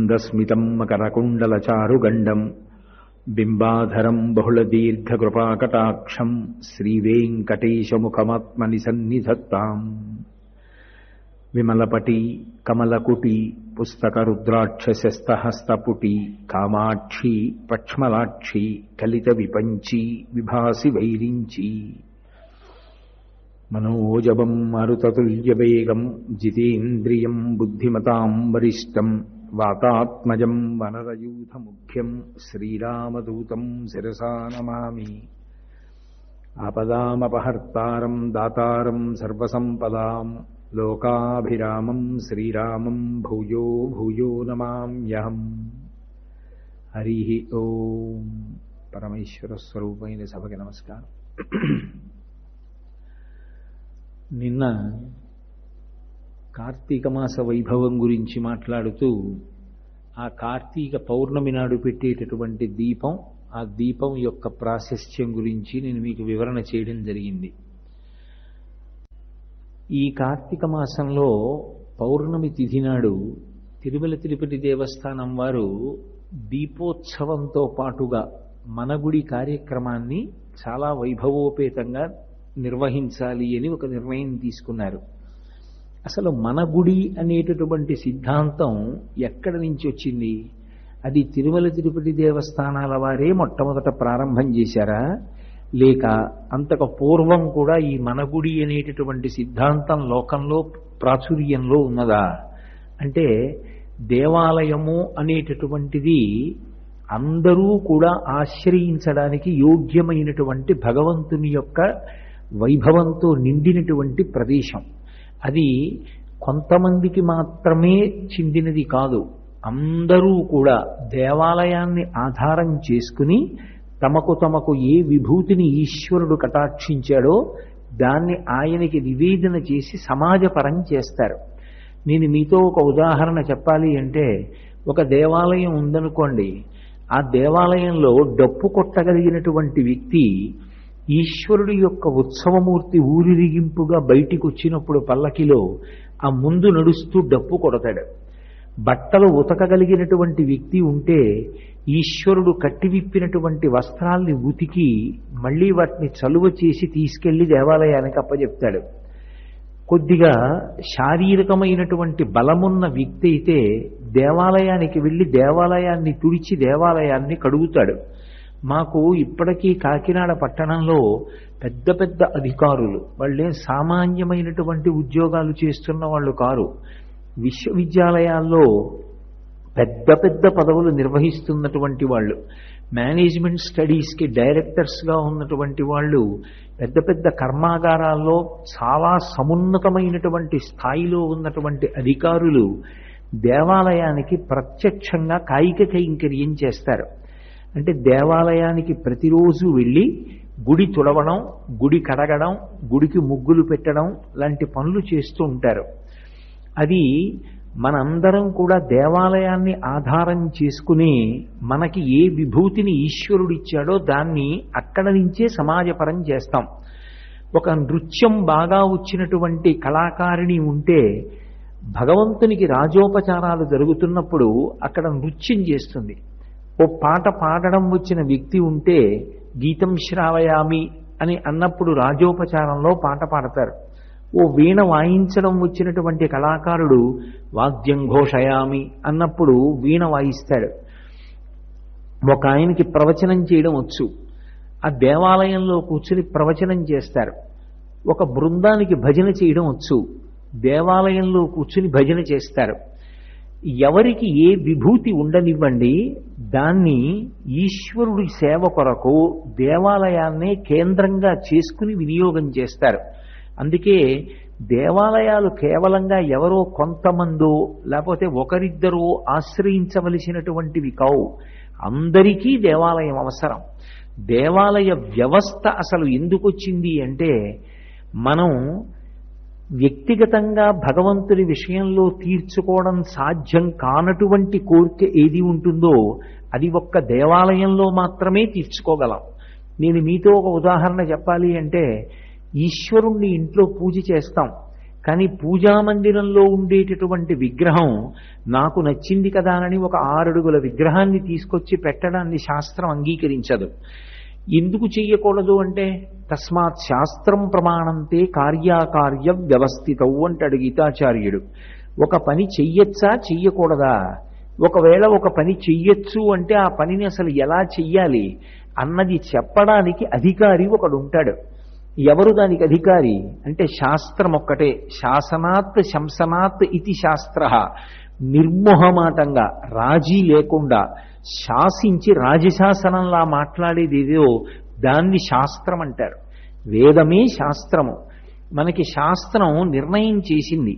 దస్మితం మకరకుండలచారుగండం బింబాధరం బహుళదీర్ఘకృపాకటాక్షం శ్రీవేంకటేశముఖమాత్మని సన్నిధత్తాం. విమలపటి కమలకుటి పుస్తకరుద్రాక్షశస్తహస్తపుటి కామాక్షి పక్ష్మలాక్షి కలిత విపంచి విభాసి వైరించి మనోజవం మారుతతుల్యవేగం జితేంద్రియం బుద్ధిమతాం వరిష్టం వాతాత్మజం వనరయూథముఖ్యం శ్రీరామదూతం శిరసా నమామి. ఆపదామపహర్తారం దాతారం సర్వసంపదాం లోకాభిరామం శ్రీరామం భూయో భూయో నమామ్యహం. హరి ఓం. పరమేశ్వర స్వరూపమైన సభకి నమస్కారం. నిన్న కార్తీక మాస వైభవం గురించి మాట్లాడుతూ ఆ కార్తీక పౌర్ణమి నాడు పెట్టేటటువంటి దీపం, ఆ దీపం యొక్క ప్రాశస్త్యం గురించి నేను మీకు వివరణ చేయడం జరిగింది. ఈ కార్తీక మాసంలో పౌర్ణమి తిథి నాడు తిరుమల తిరుపతి దేవస్థానం వారు దీపోత్సవంతో పాటుగా మన గుడి కార్యక్రమాన్ని చాలా వైభవోపేతంగా నిర్వహించాలి అని ఒక నిర్ణయం తీసుకున్నారు. అసలు మన గుడి అనేటటువంటి సిద్ధాంతం ఎక్కడి నుంచి వచ్చింది? అది తిరుమల తిరుపతి దేవస్థానాల వారే మొట్టమొదట ప్రారంభం చేశారా, లేక అంతకు పూర్వం కూడా ఈ మన గుడి అనేటటువంటి సిద్ధాంతం లోకంలో ప్రాచుర్యంలో ఉన్నదా? అంటే దేవాలయము అనేటటువంటిది అందరూ కూడా ఆశ్రయించడానికి యోగ్యమైనటువంటి భగవంతుని యొక్క వైభవంతో నిండినటువంటి ప్రదేశం. అది కొంతమందికి మాత్రమే చెందినది కాదు. అందరూ కూడా దేవాలయాన్ని ఆధారం చేసుకుని తమకు ఏ విభూతిని ఈశ్వరుడు కటాక్షించాడో దాన్ని ఆయనకి నివేదన చేసి సమాజపరం చేస్తారు. నేను మీతో ఒక ఉదాహరణ చెప్పాలి అంటే, ఒక దేవాలయం ఉందనుకోండి, ఆ దేవాలయంలో డప్పు కొట్టగలిగినటువంటి వ్యక్తి ఈశ్వరుడి యొక్క ఉత్సవమూర్తి ఊరిరిగింపుగా బయటికి వచ్చినప్పుడు పల్లకిలో ఆ ముందు నడుస్తూ డప్పు కొడతాడు. బట్టలు ఉతకగలిగినటువంటి వ్యక్తి ఉంటే ఈశ్వరుడు కట్టివిప్పినటువంటి వస్త్రాల్ని ఉతికి మళ్ళీ వాటిని చలువ చేసి తీసుకెళ్లి దేవాలయానికి అప్పచెప్తాడు. కొద్దిగా శారీరకమైనటువంటి బలమున్న వ్యక్తి అయితే దేవాలయానికి వెళ్ళి దేవాలయాన్ని తుడిచి దేవాలయాన్ని కడుగుతాడు. మాకు ఇప్పటికీ కాకినాడ పట్టణంలో పెద్ద పెద్ద అధికారులు, వాళ్ళేం సామాన్యమైనటువంటి ఉద్యోగాలు చేస్తున్న వాళ్ళు కారు. విశ్వవిద్యాలయాల్లో పెద్ద పెద్ద పదవులు నిర్వహిస్తున్నటువంటి వాళ్ళు, మేనేజ్మెంట్ స్టడీస్కి డైరెక్టర్స్గా ఉన్నటువంటి వాళ్ళు, పెద్ద పెద్ద కర్మాగారాల్లో చాలా సమున్నతమైనటువంటి స్థాయిలో ఉన్నటువంటి అధికారులు దేవాలయానికి ప్రత్యక్షంగా కాయిక కైంకర్యం చేస్తారు. అంటే దేవాలయానికి ప్రతిరోజు వెళ్ళి గుడి తుడవడం, గుడి కడగడం, గుడికి ముగ్గులు పెట్టడం లాంటి పనులు చేస్తూ ఉంటారు. అది మనందరం కూడా దేవాలయాన్ని ఆధారం చేసుకుని మనకి ఏ విభూతిని ఈశ్వరుడిచ్చాడో దాన్ని అక్కడ నుంచే సమాజపరం చేస్తాం. ఒక నృత్యం బాగా వచ్చినటువంటి కళాకారిణి ఉంటే భగవంతునికి రాజోపచారాలు జరుగుతున్నప్పుడు అక్కడ నృత్యం చేస్తుంది. ఓ పాట పాడడం వచ్చిన వ్యక్తి ఉంటే గీతం శ్రావయామి అని అన్నప్పుడు రాజోపచారంలో పాట పాడతారు. ఓ వీణ వాయించడం వచ్చినటువంటి కళాకారుడు వాద్యం ఘోషయామి అన్నప్పుడు వీణ వాయిస్తాడు. ఒక ఆయనకి ప్రవచనం చేయడం వచ్చు, ఆ దేవాలయంలో కూర్చుని ప్రవచనం చేస్తారు. ఒక బృందానికి భజన చేయడం వచ్చు, దేవాలయంలో కూర్చుని భజన చేస్తారు. ఎవరికి ఏ విభూతి ఉండనివ్వండి, దాన్ని ఈశ్వరుడి సేవ కొరకు దేవాలయాన్నే కేంద్రంగా చేసుకుని వినియోగం చేస్తారు. అందుకే దేవాలయాలు కేవలంగా ఎవరో కొంతమందో లేకపోతే ఒకరిద్దరో ఆశ్రయించవలసినటువంటివి కావు. అందరికీ దేవాలయం అవసరం. దేవాలయ వ్యవస్థ అసలు ఎందుకు వచ్చింది అంటే, మనం వ్యక్తిగతంగా భగవంతుని విషయంలో తీర్చుకోవడం సాధ్యం కానటువంటి కోరిక ఏది ఉంటుందో అది ఒక్క దేవాలయంలో మాత్రమే తీర్చుకోగలం. నేను మీతో ఒక ఉదాహరణ చెప్పాలి అంటే, ఈశ్వరుణ్ణి ఇంట్లో పూజ చేస్తాం, కానీ పూజామందిరంలో ఉండేటటువంటి విగ్రహం నాకు నచ్చింది కదా అని ఒక 6 అడుగుల విగ్రహాన్ని తీసుకొచ్చి పెట్టడాన్ని శాస్త్రం అంగీకరించదు. ఎందుకు చెయ్యకూడదు అంటే తస్మాత్ శాస్త్రం ప్రమాణంతే కార్యాకార్య వ్యవస్థితౌ అంటాడు గీతాచార్యుడు. ఒక పని చెయ్యొచ్చా చెయ్యకూడదా, ఒకవేళ ఒక పని చెయ్యొచ్చు అంటే ఆ పనిని అసలు ఎలా చెయ్యాలి అన్నది చెప్పడానికి అధికారి ఒకడు ఉంటాడు. ఎవరు దానికి అధికారి అంటే శాస్త్రం ఒక్కటే. శాసనాత్ శంసనాత్ ఇది శాస్త్ర. నిర్మోహమాటంగా రాజీ లేకుండా శాసించి రాజశాసనంలా మాట్లాడేదేదో దాన్ని శాస్త్రం అంటారు. వేదమే శాస్త్రము. మనకి శాస్త్రం నిర్ణయం చేసింది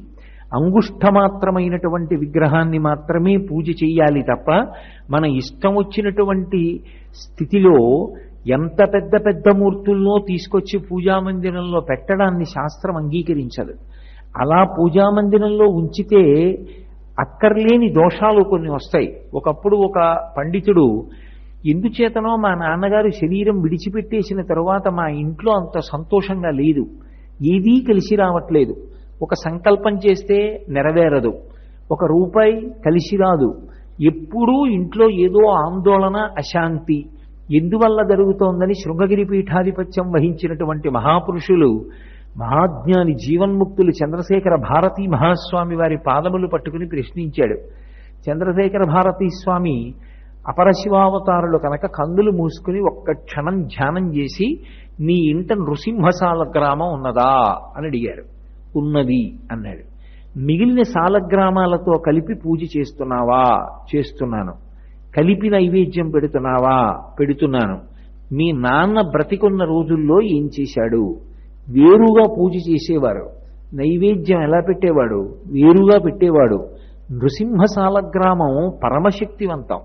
అంగుష్ఠమాత్రమైనటువంటి విగ్రహాన్ని మాత్రమే పూజ చెయ్యాలి తప్ప మన ఇష్టం వచ్చినటువంటి స్థితిలో ఎంత పెద్ద పెద్ద మూర్తుల్లో తీసుకొచ్చి పూజామందిరంలో పెట్టడాన్ని శాస్త్రం అంగీకరించదు. అలా పూజామందిరంలో ఉంచితే అక్కర్లేని దోషాలు కొన్ని వస్తాయి. ఒకప్పుడు ఒక పండితుడు ఎందుచేతనో మా నాన్నగారు శరీరం విడిచిపెట్టేసిన తరువాత మా ఇంట్లో అంత సంతోషంగా లేదు, ఏదీ కలిసి రావట్లేదు, ఒక సంకల్పం చేస్తే నెరవేరదు, ఒక రూపాయి కలిసి రాదు, ఎప్పుడూ ఇంట్లో ఏదో ఆందోళన అశాంతి ఎందువల్ల జరుగుతోందని శృంగగిరి పీఠాధిపత్యం వహించినటువంటి మహాపురుషులు మహాజ్ఞాని జీవన్ముక్తులు చంద్రశేఖర భారతీ మహాస్వామి వారి పాదములు పట్టుకుని ప్రశ్నించాడు. చంద్రశేఖర భారతీ స్వామి అపరశివావతారులు కనుక కందులు మూసుకుని ఒక్క క్షణం ధ్యానం చేసి నీ ఇంట నృసింహశాల గ్రామం ఉన్నదా అని అడిగారు. ఉన్నది అన్నాడు. మిగిలిన సాలగ్రామాలతో కలిపి పూజ చేస్తున్నావా? చేస్తున్నాను. కలిపి నైవేద్యం పెడుతున్నావా? పెడుతున్నాను. మీ నాన్న బ్రతికున్న రోజుల్లో ఏం చేశాడు? వేరుగా పూజ చేసేవారు. నైవేద్యం ఎలా పెట్టేవాడు? వేరుగా పెట్టేవాడు. నృసింహశాల గ్రామం పరమశక్తివంతం.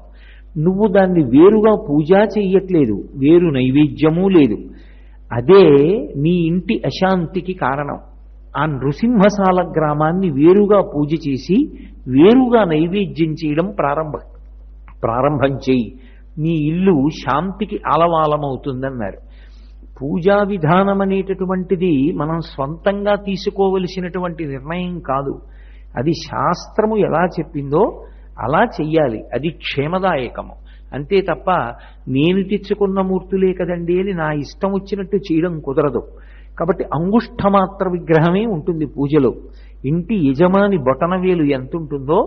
నువ్వు దాన్ని వేరుగా పూజ చెయ్యట్లేదు, వేరు నైవేద్యమూ లేదు. అదే నీ ఇంటి అశాంతికి కారణం. ఆ నృసింహశాల గ్రామాన్ని వేరుగా పూజ చేసి వేరుగా నైవేద్యం చేయడం ప్రారంభం చెయ్యి. నీ ఇల్లు శాంతికి ఆలవాలమవుతుందన్నారు. పూజా విధానం అనేటటువంటిది మనం స్వంతంగా తీసుకోవలసినటువంటి నిర్ణయం కాదు. అది శాస్త్రము ఎలా చెప్పిందో అలా చెయ్యాలి. అది క్షేమదాయకము. అంతే తప్ప నేను తెచ్చుకున్న మూర్తులే కదండి అని నా ఇష్టం వచ్చినట్టు చేయడం కుదరదు. కాబట్టి అంగుష్ఠమాత్ర విగ్రహమే ఉంటుంది పూజలో. ఇంటి యజమాని బొటనవేలు ఎంత ఉంటుందో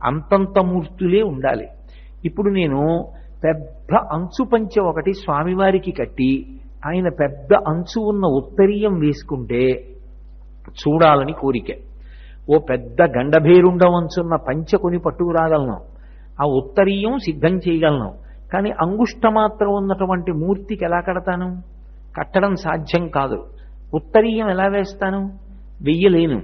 అంతంత మూర్తులే ఉండాలి. ఇప్పుడు నేను పెద్ద అంచు పంచె ఒకటి స్వామివారికి కట్టి ఆయన పెద్ద అంచు ఉన్న ఉత్తరీయం వేసుకుంటే చూడాలని కోరిక. ఓ పెద్ద గండభేరుండం అంచున్న పంచె కొని పట్టుకురాగలను, ఆ ఉత్తరీయం సిద్ధం చేయగలను. కానీ అంగుష్ఠమాత్రం ఉన్నటువంటి మూర్తికి ఎలా కడతాను? కట్టడం సాధ్యం కాదు. ఉత్తరీయం ఎలా వేస్తాను? వెయ్యలేను.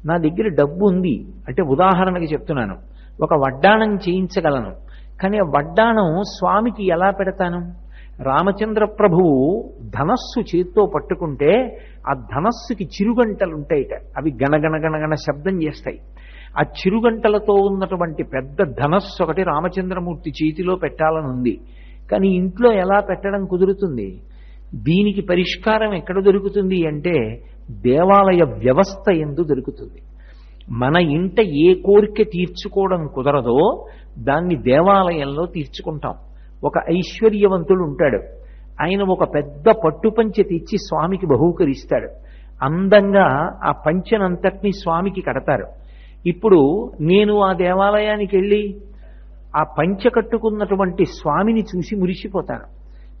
నా దగ్గర డబ్బు ఉంది అంటే ఉదాహరణకి చెప్తున్నాను, ఒక వడ్డాణం చేయించగలను. కానీ ఆ వడ్డాణం స్వామికి ఎలా పెడతాను? రామచంద్ర ప్రభువు ధనస్సు చేత్తో పట్టుకుంటే ఆ ధనస్సుకి చిరుగంటలుంటాయిట. అవి గణగణ శబ్దం చేస్తాయి. ఆ చిరుగంటలతో ఉన్నటువంటి పెద్ద ధనస్సు ఒకటి రామచంద్రమూర్తి చేతిలో పెట్టాలని ఉంది. కానీ ఇంట్లో ఎలా పెట్టడం కుదురుతుంది? దీనికి పరిష్కారం ఎక్కడ దొరుకుతుంది అంటే దేవాలయ వ్యవస్థ యందు దొరుకుతుంది. మన ఇంట ఏ కోరిక తీర్చుకోవడం కుదరదో దాన్ని దేవాలయంలో తీర్చుకుంటాం. ఒక ఐశ్వర్యవంతుడు ఉంటాడు, ఆయన ఒక పెద్ద పట్టుపంచె తెచ్చి స్వామికి బహూకరిస్తాడు. అందంగా ఆ పంచెనంతటినీ స్వామికి కడతారు. ఇప్పుడు నేను ఆ దేవాలయానికి వెళ్ళి ఆ పంచె కట్టుకున్నటువంటి స్వామిని చూసి మురిసిపోతాను.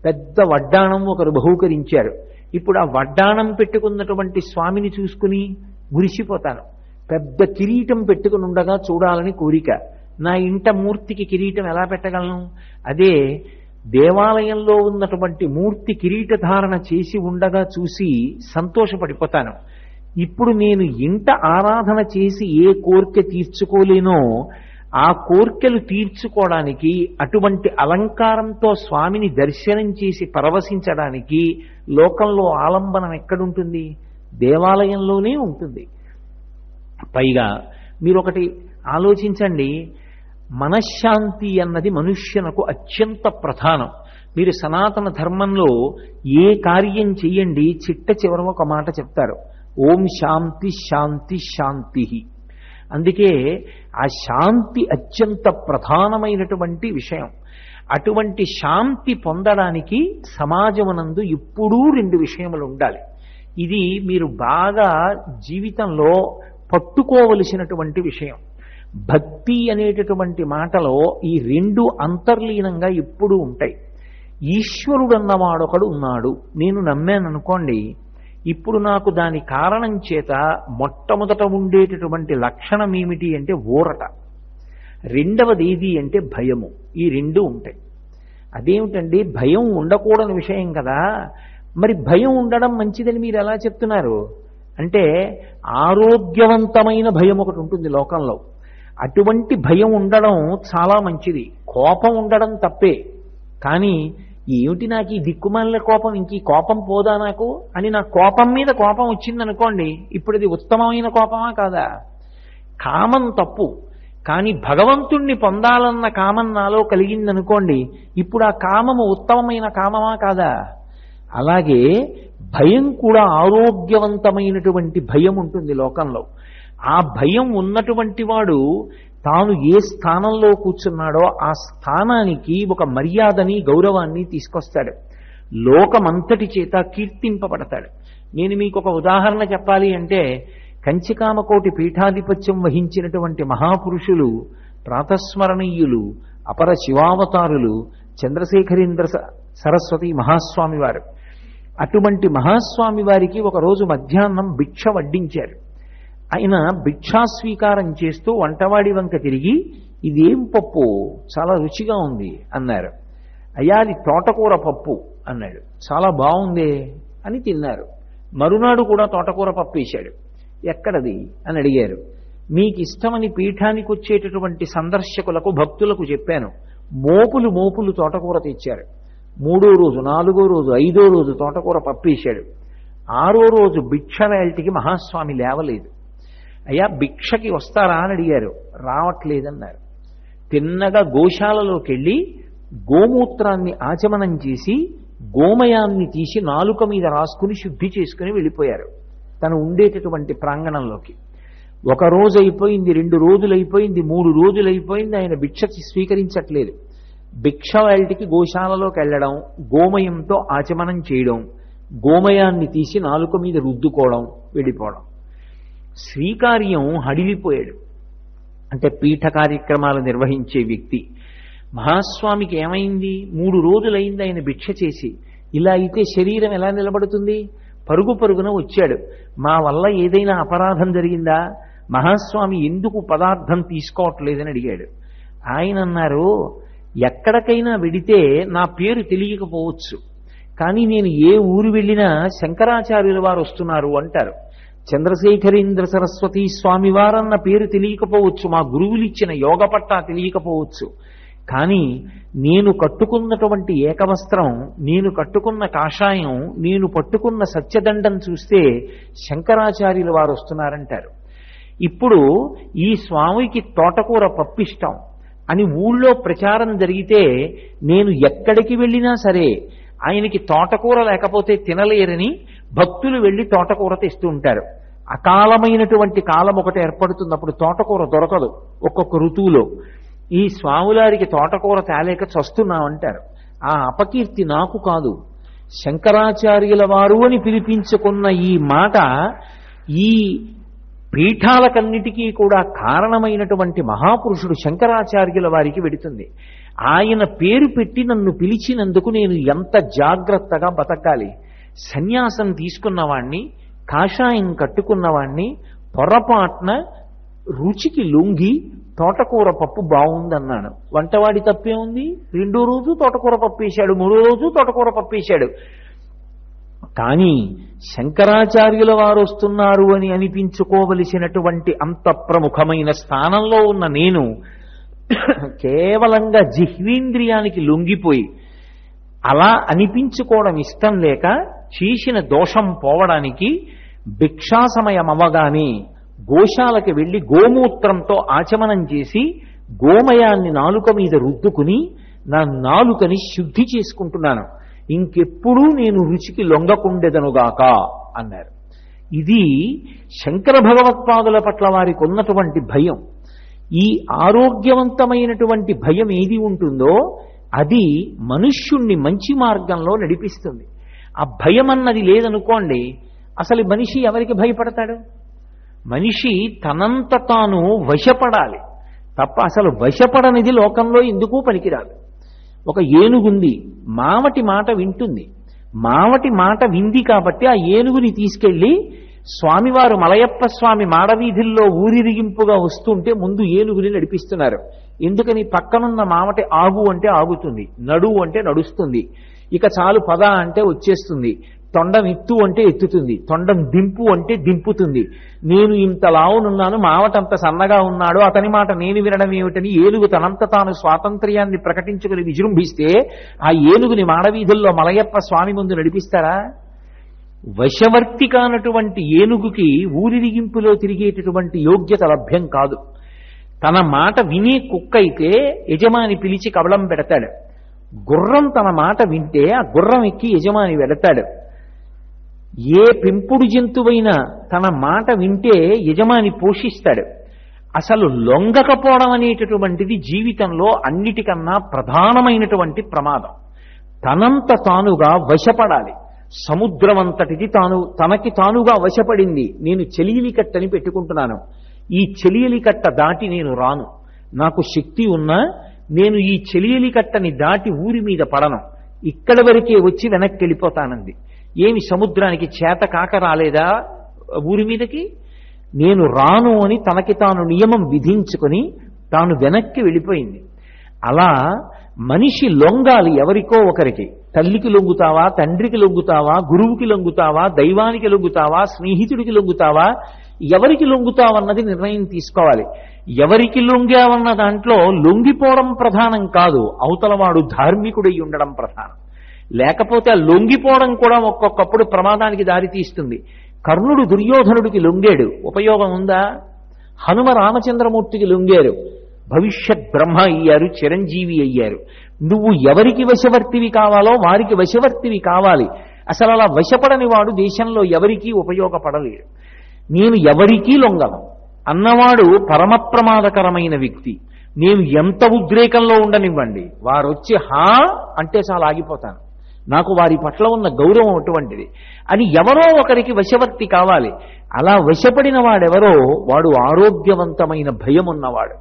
పెద్ద వడ్డాణం ఒకరు బహూకరించారు. ఇప్పుడు ఆ వడ్డాణం పెట్టుకున్నటువంటి స్వామిని చూసుకుని మురిసిపోతాను. పెద్ద కిరీటం పెట్టుకుని ఉండగా చూడాలని కోరిక. నా ఇంట మూర్తికి కిరీటం ఎలా పెట్టగలను? అదే దేవాలయంలో ఉన్నటువంటి మూర్తి కిరీటధారణ చేసి ఉండగా చూసి సంతోషపడిపోతాను. ఇప్పుడు నేను ఇంట ఆరాధన చేసి ఏ కోరిక తీర్చుకోలేనో ఆ కోర్కెలు తీర్చుకోవడానికి అటువంటి అలంకారంతో స్వామిని దర్శనం చేసి పరవశించడానికి లోకంలో ఆలంబనం ఎక్కడుంటుంది? దేవాలయంలోనే ఉంటుంది. పైగా మీరు ఒకటి ఆలోచించండి, మనశ్శాంతి అన్నది మనుష్యునకు అత్యంత ప్రధానం. మీరు సనాతన ధర్మంలో ఏ కార్యం చెయ్యండి చిట్ట చివర ఒక మాట చెప్తారు, ఓం శాంతి శాంతి శాంతి. అందుకే ఆ శాంతి అత్యంత ప్రధానమైనటువంటి విషయం. అటువంటి శాంతి పొందడానికి సమాజమునందు ఎప్పుడూ రెండు విషయములు ఉండాలి. ఇది మీరు బాగా జీవితంలో పట్టుకోవలసినటువంటి విషయం. భక్తి అనేటటువంటి మాటలో ఈ రెండు అంతర్లీనంగా ఎప్పుడూ ఉంటాయి. ఈశ్వరుడు అన్నవాడొకడు ఉన్నాడు, నేను నమ్మాను అనుకోండి, ఇప్పుడు నాకు దాని కారణం చేత మొట్టమొదట ఉండేటటువంటి లక్షణం ఏమిటి అంటే ఊరట. రెండవది ఏది అంటే భయము. ఈ రెండు ఉంటాయి. అదేమిటండి, భయం ఉండకూడని విషయం కదా, మరి భయం ఉండడం మంచిదని మీరు ఎలా చెప్తున్నారు అంటే, ఆరోగ్యవంతమైన భయం ఒకటి ఉంటుంది లోకంలో. అటువంటి భయం ఉండడం చాలా మంచిది. కోపం ఉండడం తప్పే. కానీ ఏమిటి నాకు ఈ దిక్కుమాలిన కోపం, ఇంక ఈ కోపం పోదా నాకు అని నా కోపం మీద కోపం వచ్చిందనుకోండి, ఇప్పుడు ఇది ఉత్తమమైన కోపమా కాదా? కామం తప్పు, కానీ భగవంతుణ్ణి పొందాలన్న కామం నాలో కలిగిందనుకోండి, ఇప్పుడు ఆ కామము ఉత్తమమైన కామమా కాదా? అలాగే భయం కూడా ఆరోగ్యవంతమైనటువంటి భయం ఉంటుంది లోకంలో. ఆ భయం ఉన్నటువంటి వాడు తాను ఏ స్థానంలో కూర్చున్నాడో ఆ స్థానానికి ఒక మర్యాదని గౌరవాన్ని తీసుకొస్తాడు. లోకమంతటి చేత కీర్తింపబడతాడు. నేను మీకు ఒక ఉదాహరణ చెప్పాలి అంటే, కంచికామకోటి పీఠాధిపత్యం వహించినటువంటి మహాపురుషులు, ప్రాతస్మరణీయులు, అపర శివావతారులు చంద్రశేఖరేంద్ర సరస్వతి మహాస్వామి వారు. అటువంటి మహాస్వామి వారికి ఒకరోజు మధ్యాహ్నం భిక్ష వడ్డించారు. ఆయన భిక్షాస్వీకారం చేస్తూ వంటవాడి వంక తిరిగి, ఇదేం పప్పు, చాలా రుచిగా ఉంది అన్నారు. అయ్యా అది తోటకూర పప్పు అన్నాడు. చాలా బాగుంది అని తిన్నారు. మరునాడు కూడా తోటకూర పప్పు వేశాడు. ఎక్కడది అని అడిగారు. మీకు ఇష్టమని పీఠానికి వచ్చేటటువంటి సందర్శకులకు, భక్తులకు చెప్పాను. మోపులు మోపులు తోటకూర తెచ్చారు. 3వ రోజు, 4వ రోజు, 5వ రోజు తోటకూర పప్పు వేశాడు. 6వ రోజు భిక్ష వేల్టికి మహాస్వామి లేవలేదు. అయ్యా భిక్షకి వస్తారా అని అడిగారు. రావట్లేదన్నారు. తిన్నగా గోశాలలోకి వెళ్ళి గోమూత్రాన్ని ఆచమనం చేసి గోమయాన్ని తీసి నాలుక మీద రాసుకుని శుద్ధి చేసుకుని వెళ్ళిపోయారు తను ఉండేటటువంటి ప్రాంగణంలోకి. 1 రోజు అయిపోయింది, 2 రోజులు అయిపోయింది, 3 రోజులు అయిపోయింది, ఆయన భిక్ష స్వీకరించట్లేదు. భిక్ష వేల్టికి గోశాలలోకి వెళ్ళడం, గోమయంతో ఆచమనం చేయడం, గోమయాన్ని తీసి నాలుక మీద రుద్దుకోవడం, వెళ్ళిపోవడం. శ్రీకార్యం హడిలిపోయాడు. అంటే పీఠ కార్యక్రమాలు నిర్వహించే వ్యక్తి. మహాస్వామికి ఏమైంది? 3 రోజులైంది ఆయన భిక్ష చేసి. ఇలా అయితే శరీరం ఎలా నిలబడుతుంది? పరుగు పరుగున వచ్చాడు. మా వల్ల ఏదైనా అపరాధం జరిగిందా? మహాస్వామి ఎందుకు పదార్థం తీసుకోవట్లేదని అడిగాడు. ఆయన అన్నారు, ఎక్కడికైనా వెడితే నా పేరు తెలియకపోవచ్చు, కానీ నేను ఏ ఊరు వెళ్ళినా శంకరాచార్యుల వారు వస్తున్నారు అంటారు. చంద్రశేఖరేంద్ర సరస్వతి స్వామి వారన్న పేరు తెలియకపోవచ్చు, మా గురువులు ఇచ్చిన యోగ పట్టా తెలియకపోవచ్చు, కానీ నేను కట్టుకున్నటువంటి ఏకవస్త్రం, నేను కట్టుకున్న కాషాయం, నేను పట్టుకున్న సత్యదండం చూస్తే శంకరాచార్యుల వారు వస్తున్నారంటారు. ఇప్పుడు ఈ స్వామికి తోటకూర పప్పిష్టం అని ఊళ్ళో ప్రచారం జరిగితే, నేను ఎక్కడికి వెళ్ళినా సరే ఆయనకి తోటకూర లేకపోతే తినలేరని భక్తులు వెళ్ళి తోటకూర తెస్తూ ఉంటారు. అకాలమైనటువంటి కాలం ఒకటి ఏర్పడుతుంది, అప్పుడు తోటకూర దొరకదు ఒక్కొక్క ఋతువులో. ఈ స్వాములారికి తోటకూర తేలేక చస్తున్నామంటారు. ఆ అపకీర్తి నాకు కాదు, శంకరాచార్యుల వారు అని పిలిపించుకున్న ఈ మాట ఈ పీఠాలకన్నిటికీ కూడా కారణమైనటువంటి మహాపురుషుడు శంకరాచార్యుల వారికి వెడుతుంది. ఆయన పేరు పెట్టి నన్ను పిలిచినందుకు నేను ఎంత జాగ్రత్తగా బతకాలి. సన్యాసం తీసుకున్నవాణ్ణి, కాషాయం కట్టుకున్నవాణ్ణి పొరపాటున రుచికి లొంగి తోటకూర పప్పు బాగుందన్నాను. వంటవాడి తప్పే ఉంది? 2వ రోజు తోటకూర పప్పు వేశాడు, 3వ రోజు తోటకూర పప్పు వేశాడు. కానీ శంకరాచార్యుల వారు వస్తున్నారు అని అనిపించుకోవలసినటువంటి అంత ప్రముఖమైన స్థానంలో ఉన్న నేను కేవలంగా జిహ్వేంద్రియానికి లొంగిపోయి అలా అనిపించుకోవడం ఇష్టం లేక చేసిన దోషం పోవడానికి భిక్షా సమయం అవ్వగానే గోశాలకి వెళ్ళి గోమూత్రంతో ఆచమనం చేసి గోమయాన్ని నాలుక మీద రుద్దుకుని నా నాలుకని శుద్ధి చేసుకుంటున్నాను. ఇంకెప్పుడూ నేను రుచికి లొంగకుండెదనుగాక అన్నారు. ఇది శంకర భగవత్పాదుల పట్ల వారికి ఉన్నటువంటి భయం. ఈ ఆరోగ్యవంతమైనటువంటి భయం ఏది ఉంటుందో అది మనుష్యుణ్ణి మంచి మార్గంలో నడిపిస్తుంది. ఆ భయం అన్నది లేదనుకోండి, అసలు మనిషి ఎవరికి భయపడతాడు? మనిషి తనంత తాను వశపడాలి తప్ప అసలు వశపడనిది లోకంలో ఎందుకు పనికిరాదు. ఒక ఏనుగుంది, మావటి మాట వింటుంది. మావటి మాట వింది కాబట్టి ఆ ఏనుగుని తీసుకెళ్లి స్వామివారు మలయప్ప స్వామి మాడవీధుల్లో ఊరిరిగింపుగా వస్తుంటే ముందు ఏనుగుని నడిపిస్తున్నారు. ఎందుకని? పక్కనున్న మావటి ఆగు అంటే ఆగుతుంది, నడు అంటే నడుస్తుంది, ఇక చాలు పద అంటే వచ్చేస్తుంది, తొండం ఎత్తు అంటే ఎత్తుతుంది, తొండం దింపు అంటే దింపుతుంది. నేను ఇంత లావునున్నాను, మావటంత సన్నగా ఉన్నాడు, అతని మాట నేను వినడం ఏమిటని ఏనుగు తనంత తాను స్వాతంత్ర్యాన్ని ప్రకటించుకుని విజృంభిస్తే ఆ ఏనుగుని మాడవీధుల్లో మలయప్ప స్వామి ముందు నడిపిస్తారా? వశవర్తి కానటువంటి ఏనుగుకి ఊరిరిగింపులో తిరిగేటటువంటి యోగ్యత లభ్యం కాదు. తన మాట వినే కుక్క అయితే యజమాని పిలిచి కబళం పెడతాడు. గుర్రం తన మాట వింటే ఆ గుర్రం ఎక్కి యజమాని వెడతాడు. ఏ పెంపుడు జంతువైనా తన మాట వింటే యజమాని పోషిస్తాడు. అసలు లొంగకపోవడం అనేటటువంటిది జీవితంలో అన్నిటికన్నా ప్రధానమైనటువంటి ప్రమాదం. తనంత తానుగా వశపడాలి. సముద్రం అంతటిది తనకి తానుగా వశపడింది. నేను చెలియలి కట్టని పెట్టుకుంటున్నాను, ఈ చెలియలి కట్ట దాటి నేను రాను, నాకు శక్తి ఉన్నా నేను ఈ చెలియలి కట్టని దాటి ఊరి మీద పడను, ఇక్కడ వరకే వచ్చి వెనక్కి వెళ్ళిపోతానంది. ఏమి సముద్రానికి చేత కాక రాలేదా ఊరి మీదకి? నేను రాను అని తనకి తాను నియమం విధించుకొని తాను వెనక్కి వెళ్ళిపోయింది. అలా మనిషి లొంగాలి ఎవరికో ఒకరికి. తల్లికి లొంగుతావా, తండ్రికి లొంగుతావా, గురువుకి లొంగుతావా, దైవానికి లొంగుతావా, స్నేహితుడికి లొంగుతావా, ఎవరికి లొంగుతావన్నది నిర్ణయం తీసుకోవాలి. ఎవరికి లొంగావన్న దాంట్లో లొంగిపోవడం ప్రధానం కాదు, అవతలవాడు ధార్మికుడై ఉండడం ప్రధానం. లేకపోతే ఆ లొంగిపోవడం కూడా ఒక్కొక్కప్పుడు ప్రమాదానికి దారితీస్తుంది. కర్ణుడు దుర్యోధనుడికి లొంగాడు, ఉపయోగం ఉందా? హనుమ రామచంద్రమూర్తికి లొంగారు, భవిష్యత్ బ్రహ్మ అయ్యారు, చిరంజీవి అయ్యారు. నువ్వు ఎవరికి వశవర్తివి కావాలో వారికి వశవర్తివి కావాలి. అసలు అలా వశపడని వాడు దేశంలో ఎవరికీ ఉపయోగపడలేడు. నేను ఎవరికీ లొంగను అన్నవాడు పరమ ప్రమాదకరమైన వ్యక్తి. నేను ఎంత ఉద్రేకంలో ఉండనివ్వండి, వారు వచ్చి హా అంటే చాలా ఆగిపోతాను, నాకు వారి పట్ల ఉన్న గౌరవం అటువంటిది అని ఎవరో ఒకరికి వశవర్తి కావాలి. అలా వశపడిన వాడెవరో వాడు ఆరోగ్యవంతమైన భయం ఉన్నవాడు.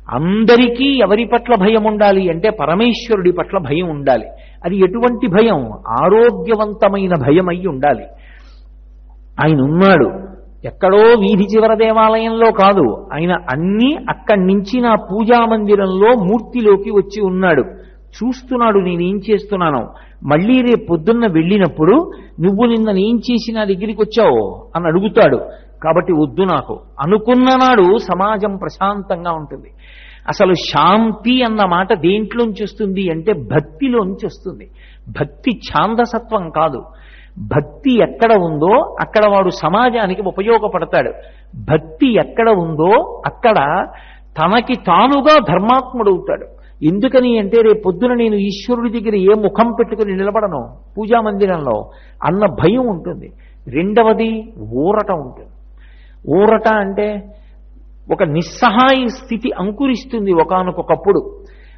అందరికీ ఎవరి పట్ల భయం ఉండాలి అంటే పరమేశ్వరుడి పట్ల భయం ఉండాలి. అది ఎటువంటి భయం? ఆరోగ్యవంతమైన భయం అయి ఉండాలి. ఆయన ఉన్నాడు, ఎక్కడో వీధి చివర దేవాలయంలో కాదు, ఆయన అన్నీ అక్కడి నుంచి నా పూజా మందిరంలో మూర్తిలోకి వచ్చి ఉన్నాడు, చూస్తున్నాడు నేనేం చేస్తున్నానో. మళ్ళీ రేపు పొద్దున్న వెళ్ళినప్పుడు నువ్వు నిన్న ఏం చేసి నా దగ్గరికి వచ్చావు అని అడుగుతాడు. కాబట్టి వద్దు నాకు అనుకున్న నాడు సమాజం ప్రశాంతంగా ఉంటుంది. అసలు శాంతి అన్న మాట దేంట్లోంచి వస్తుంది అంటే భక్తిలోంచి వస్తుంది. భక్తి ఛాందసత్వం కాదు. భక్తి ఎక్కడ ఉందో అక్కడ వాడు సమాజానికి ఉపయోగపడతాడు. భక్తి ఎక్కడ ఉందో అక్కడ తనకి తానుగా ధర్మాత్ముడవుతాడు. ఎందుకని అంటే రేపు పొద్దున నేను ఈశ్వరుడి దగ్గర ఏ ముఖం పెట్టుకుని నిలబడను పూజా మందిరంలో అన్న భయం ఉంటుంది. రెండవది ఊరట ఉంటుంది. ఊరట అంటే ఒక నిస్సహాయ స్థితి అంకురిస్తుంది ఒకానొకప్పుడు.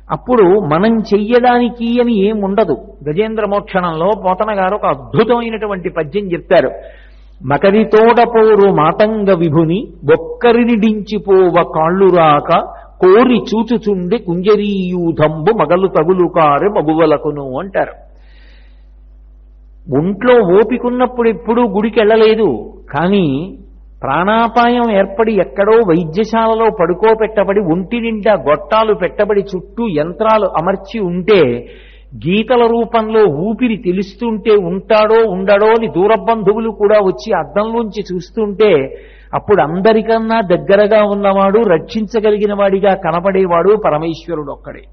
అప్పుడు మనం చెయ్యడానికి అని ఏముండదు. గజేంద్ర మోక్షణంలో పోతన గారు ఒక అద్భుతమైనటువంటి పద్యం చెప్తారు. మకరితోడపోరు మాతంగ విభుని ఒక్కరినిడించిపోవ కాళ్ళు రాక కోరి చూచుచుండి కుంజరీయూధంబు మగలు తగులు కారు మగువలకును అంటారు. ఒంట్లో ఓపికన్నప్పుడు ఎప్పుడూ గుడికి వెళ్ళలేదు, కానీ ప్రాణాపాయం ఏర్పడి ఎక్కడో వైద్యశాలలో పడుకోబెట్టబడి ఒంటి నిండా గొట్టాలు పెట్టబడి చుట్టూ యంత్రాలు అమర్చి ఉంటే గీతల రూపంలో ఊపిరి తెలుస్తుంటే ఉంటాడో ఉండడో అని దూరబంధువులు కూడా వచ్చి అద్దంలోంచి చూస్తుంటే అప్పుడు అందరికన్నా దగ్గరగా ఉన్నవాడు, రక్షించగలిగిన వాడిగా కనపడేవాడు పరమేశ్వరుడు ఒక్కడే.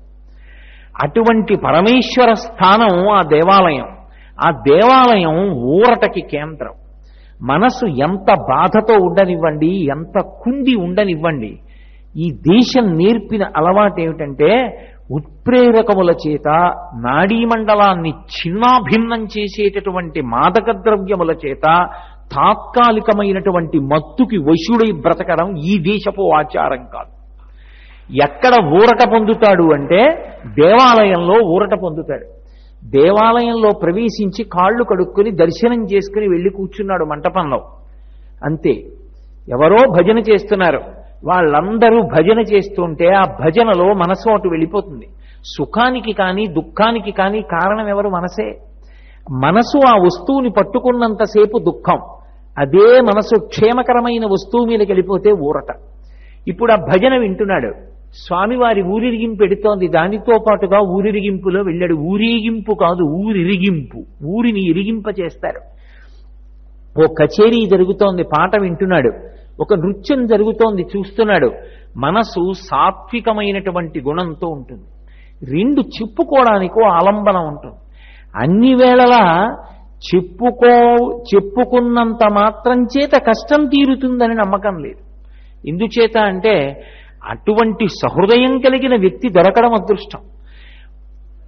అటువంటి పరమేశ్వర స్థానం ఆ దేవాలయం. ఆ దేవాలయం ఊరటకి కేంద్రం. మనసు ఎంత బాధతో ఉండనివ్వండి, ఎంత కుంది ఉండనివ్వండి, ఈ దేశం నేర్పిన అలవాటు ఏమిటంటే ఉత్ప్రేరకముల చేత నాడీమండలాన్ని చిన్నాభిన్నం చేసేటటువంటి మాదక ద్రవ్యముల చేత తాత్కాలికమైనటువంటి మత్తుకి వశుడై బ్రతకడం ఈ దేశపు ఆచారం కాదు. ఎక్కడ ఊరట పొందుతాడు అంటే దేవాలయంలో ఊరట పొందుతాడు. దేవాలయంలో ప్రవేశించి కాళ్ళు కడుక్కుని దర్శనం చేసుకుని వెళ్ళి కూర్చున్నాడు మంటపంలో, అంతే. ఎవరో భజన చేస్తున్నారు, వాళ్ళందరూ భజన చేస్తుంటే ఆ భజనలో మనసు అటు వెళ్ళిపోతుంది. సుఖానికి కానీ దుఃఖానికి కానీ కారణం ఎవరు? మనసే. మనసు ఆ వస్తువుని పట్టుకున్నంతసేపు దుఃఖం, అదే మనసు క్షేమకరమైన వస్తువు మీదకి వెళ్ళిపోతే ఊరట. ఇప్పుడు ఆ భజన వింటున్నాడు, స్వామివారి ఊరిరిగింపు పెడుతోంది, దానితో పాటుగా ఊరిరిగింపులో వెళ్ళాడు. ఊరేగింపు కాదు, ఊరిరిగింపు, ఊరిని ఇరిగింప చేస్తారు. ఓ కచేరీ జరుగుతోంది, పాట వింటున్నాడు. ఒక నృత్యం జరుగుతోంది, చూస్తున్నాడు. మనసు సాత్వికమైనటువంటి గుణంతో ఉంటుంది. రెండు చెప్పుకోవడానికో ఆలంబనం ఉంటుంది. అన్ని వేళలా చెప్పుకున్నంత మాత్రం చేత కష్టం తీరుతుందని నమ్మకం లేదు. ఎందుచేత అంటే అటువంటి సహృదయం కలిగిన వ్యక్తి దొరకడం అదృష్టం.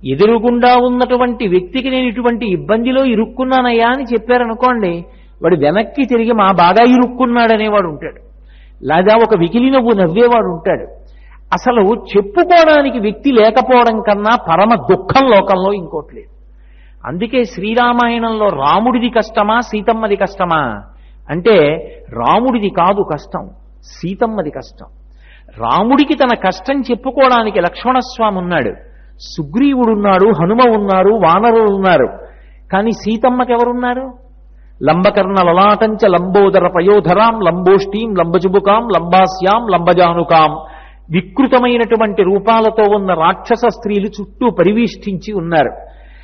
ఎదురుగుండా ఉన్నటువంటి వ్యక్తికి నేను ఇటువంటి ఇబ్బందిలో ఇరుక్కున్నానయ్యా అని చెప్పారనుకోండి, వాడు వెనక్కి తిరిగి మా బాగా ఇరుక్కున్నాడనేవాడు ఉంటాడు, లేదా ఒక వికిలి నవ్వు నవ్వేవాడు ఉంటాడు. అసలు చెప్పుకోవడానికి వ్యక్తి లేకపోవడం కన్నా పరమ దుఃఖం లోకంలో ఇంకోటి లేదు. అందుకే శ్రీరామాయణంలో రాముడిది కష్టమా సీతమ్మది కష్టమా అంటే రాముడిది కాదు కష్టం, సీతమ్మది కష్టం. రాముడికి తన కష్టం చెప్పుకోవడానికి లక్ష్మణస్వామి ఉన్నాడు, సుగ్రీవుడున్నాడు, హనుమ ఉన్నారు, వానరులు ఉన్నారు. కానీ సీతమ్మకి ఎవరున్నారు? లంబకర్ణ లలాటంచ లంబోదర పయోధరాం లంబోష్టీం లంబజుబుకాం లంబాస్యాం లంబజానుకాం. వికృతమైనటువంటి రూపాలతో ఉన్న రాక్షస స్త్రీలు చుట్టూ పరివేష్టించి ఉన్నారు.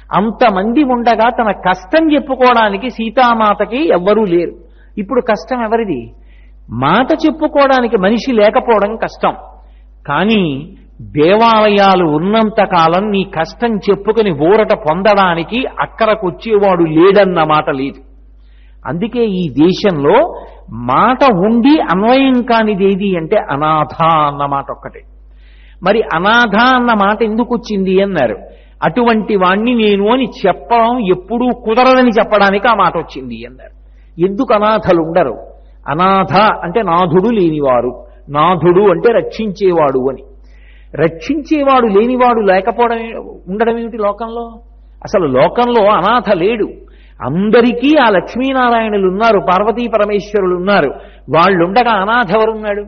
అంతమంది ఉండగా తన కష్టం చెప్పుకోవడానికి సీతామాతకి ఎవ్వరూ లేరు. ఇప్పుడు కష్టం ఎవరిది? మాట చెప్పుకోవడానికి మనిషి లేకపోవడం కష్టం. కానీ దేవాలయాలు ఉన్నంతకాలం నీ కష్టం చెప్పుకుని ఊరట పొందడానికి అక్కడకు వచ్చేవాడు లేడన్న మాట లేదు. అందుకే ఈ దేశంలో మాట ఉండి అన్వయం కానిదేది అంటే అనాథ అన్న మాట ఒక్కటే. మరి అనాథ అన్న మాట ఎందుకు వచ్చింది అన్నారు. అటువంటి వాణ్ణి నేను అని చెప్పడం ఎప్పుడూ కుదరదని చెప్పడానికి ఆ మాట వచ్చింది అన్నారు. ఎందుకు అనాథలు ఉండరు? అనాథ అంటే నాథుడు లేనివారు, నాథుడు అంటే రక్షించేవాడు అని. రక్షించేవాడు లేనివాడు లేకపోవడం ఉండడం ఏమిటి లోకంలో? అసలు లోకంలో అనాథ లేడు. అందరికీ ఆ లక్ష్మీనారాయణులు ఉన్నారు, పార్వతీ పరమేశ్వరులు ఉన్నారు. వాళ్ళుండగా అనాథ ఎవరున్నాడు?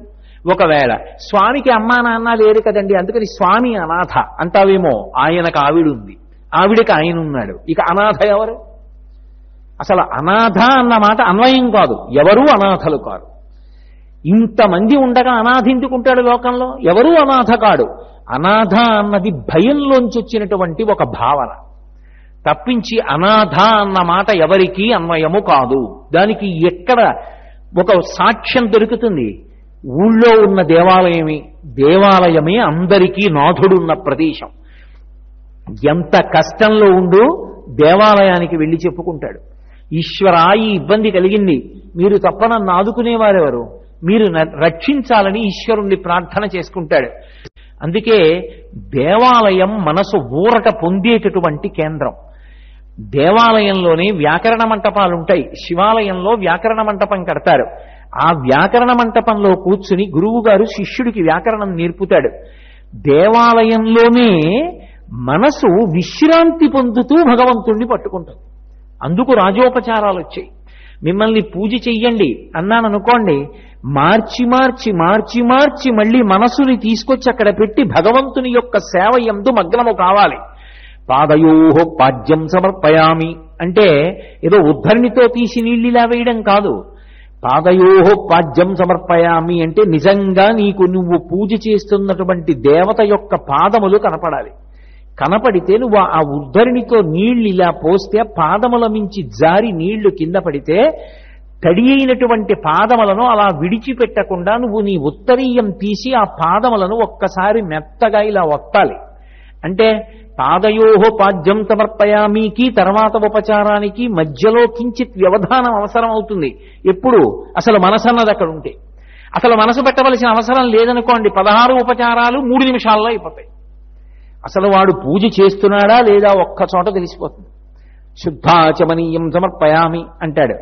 ఒకవేళ స్వామికి అమ్మా నాన్న లేరు కదండి, అందుకని స్వామి అనాథ అంటావేమో. ఆయనకు ఆవిడుంది, ఆవిడకి ఆయన ఉన్నాడు, ఇక అనాథ ఎవరు? అసలు అనాథ అన్న మాట అన్వయం కాదు, ఎవరూ అనాథలు కారు. ఇంతమంది ఉండగా అనాథ ఎందుకుంటాడు లోకంలో? ఎవరూ అనాథ కాడు. అనాథ అన్నది భయంలోంచి వచ్చినటువంటి ఒక భావన తప్పించి అనాథ అన్న మాట ఎవరికీ అన్వయము కాదు. దానికి ఎక్కడ ఒక సాక్ష్యం దొరుకుతుంది? ఊళ్ళో ఉన్న దేవాలయమే అందరికీ నాథుడున్న ప్రదేశం. ఎంత కష్టంలో ఉండు దేవాలయానికి వెళ్ళి చెప్పుకుంటాడు, ఈశ్వరా ఈ ఇబ్బంది కలిగింది, మీరు తప్ప నన్ను ఆదుకునేవారెవరు, మీరు రక్షించాలని ఈశ్వరుణ్ణి ప్రార్థన చేసుకుంటాడు. అందుకే దేవాలయం మనసు ఊరట పొందేటటువంటి కేంద్రం. దేవాలయంలోనే వ్యాకరణ మంటపాలుంటాయి. శివాలయంలో వ్యాకరణ మంటపం కడతారు. ఆ వ్యాకరణ మంటపంలో కూర్చుని గురువు గారు శిష్యుడికి వ్యాకరణం నేర్పుతాడు. దేవాలయంలోనే మనసు విశ్రాంతి పొందుతూ భగవంతుణ్ణి పట్టుకుంటుంది. అందుకు రాజోపచారాలు వచ్చాయి. మిమ్మల్ని పూజ చెయ్యండి అన్నాను అనుకోండి, మార్చి మార్చి మార్చి మార్చి మళ్ళీ మనసుని తీసుకొచ్చి అక్కడ పెట్టి భగవంతుని యొక్క సేవ యందు మగ్నము కావాలి. పాదయోహో పాద్యం సమర్పయామి అంటే ఏదో ఉద్ధరణితో తీసి నీళ్ళిలా వేయడం కాదు. పాదయోహో పాద్యం సమర్పయామి అంటే నిజంగా నీకు నువ్వు పూజ చేస్తున్నటువంటి దేవత యొక్క పాదములు కనపడాలి. కనపడితే నువ్వు ఆ ఉద్ధరణితో నీళ్లు ఇలా పోస్తే పాదముల మించి జారి నీళ్లు కింద పడితే తడి అయినటువంటి పాదములను అలా విడిచిపెట్టకుండా నువ్వు నీ ఉత్తరీయం తీసి ఆ పాదములను ఒక్కసారి మెత్తగా ఇలా ఒత్తాలి. అంటే పాదయోహో పాద్యం సమర్పయామికి తర్వాత ఉపచారానికి మధ్యలో కించిత్ వ్యవధానం అవసరం అవుతుంది. ఎప్పుడు? అసలు మనసు అన్నది అక్కడ ఉంటే. అసలు మనసు పెట్టవలసిన అవసరం లేదనుకోండి, 16 ఉపచారాలు 3 నిమిషాల్లో అయిపోతాయి. అసలు వాడు పూజ చేస్తున్నాడా లేదా ఒక్క చోట తెలిసిపోతుంది. శుద్ధాచమనీయం సమర్పయామి అంటాడు.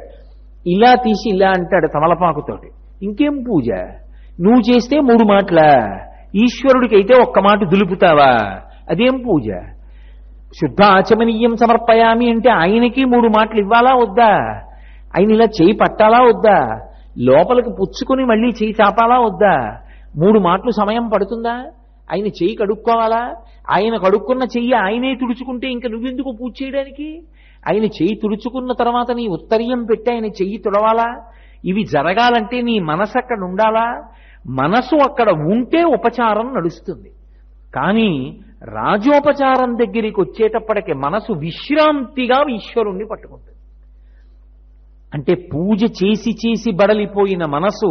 ఇలా తీసి ఇలా అంటాడు తమలపాకుతోటి. ఇంకేం పూజ? నువ్వు చేస్తే 3 మాటల, ఈశ్వరుడికి అయితే ఒక్క మాట దులుపుతావా? అదేం పూజ? శుద్ధ ఆచమనీయం సమర్పయామి అంటే ఆయనకి 3 మాటలు ఇవ్వాలా వద్దా? ఆయన ఇలా చేయి పట్టాలా వద్దా? లోపలికి పుచ్చుకుని మళ్ళీ చేయి చాపాలా వద్దా? 3 మాటలు సమయం పడుతుందా? ఆయన చెయ్యి కడుక్కోవాలా? ఆయన కడుక్కున్న చెయ్యి ఆయనే తుడుచుకుంటే ఇంకా నువ్వెందుకు పూజ చేయడానికి? ఆయన చెయ్యి తుడుచుకున్న తర్వాత నీ ఉత్తరీయం పెట్టి ఆయన చెయ్యి తుడవాలా? ఇవి జరగాలంటే నీ మనసు అక్కడ ఉండాలా? మనసు అక్కడ ఉంటే ఉపచారం నడుస్తుంది. కానీ రాజోపచారం దగ్గరికి వచ్చేటప్పటికి మనసు విశ్రాంతిగా ఈశ్వరుణ్ణి పట్టుకుంటుంది. అంటే పూజ చేసి చేసి బడలిపోయిన మనసు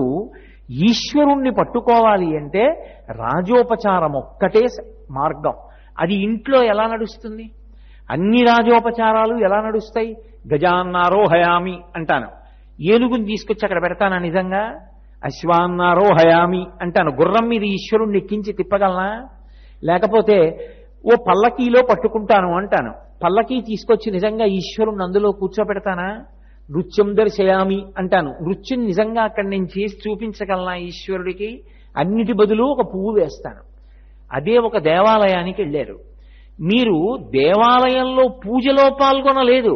ఈశ్వరుణ్ణి పట్టుకోవాలి అంటే రాజోపచారం ఒక్కటే మార్గం. అది ఇంట్లో ఎలా నడుస్తుంది? అన్ని రాజోపచారాలు ఎలా నడుస్తాయి? గజాన్నారోహయామి అంటాను, ఏనుగుని తీసుకొచ్చి అక్కడ పెడతానా నిజంగా? అశ్వాన్నారోహయామి అంటాను, గుర్రం మీద ఈశ్వరుణ్ణి ఎక్కించి తిప్పగలనా? లేకపోతే ఓ పల్లకీలో పట్టుకుంటాను అంటాను, పల్లకీ తీసుకొచ్చి నిజంగా ఈశ్వరుణ్ణి అందులో కూర్చోబెడతానా? నృత్యం దర్శయామి అంటాను, నృత్యం నిజంగా అక్కడ నేను చేసి చూపించగలనా ఈశ్వరుడికి? అన్నిటి బదులు ఒక పువ్వు వేస్తాను. అదే ఒక దేవాలయానికి వెళ్ళారు, మీరు దేవాలయంలో పూజలో పాల్గొనలేదు,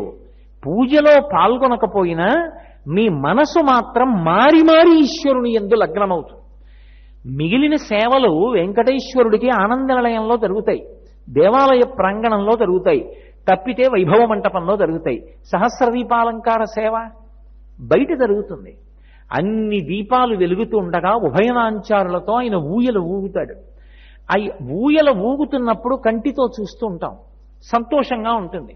పూజలో పాల్గొనకపోయినా మీ మనసు మాత్రం మారి మారి ఈశ్వరుని యందు లగ్నమవుతుంది. మిగిలిన సేవలు వెంకటేశ్వరుడికి ఆనంద నిలయంలో జరుగుతాయి, దేవాలయ ప్రాంగణంలో జరుగుతాయి, తప్పితే వైభవ మంటపంలో జరుగుతాయి. సహస్ర దీపాలంకార సేవ బయట జరుగుతుంది. అన్ని దీపాలు వెలుగుతూ ఉండగా ఉభయనాంచారులతో ఆయన ఊయల ఊగుతాడు. ఆ ఊయల ఊగుతున్నప్పుడు కంటితో చూస్తూ ఉంటాం, సంతోషంగా ఉంటుంది.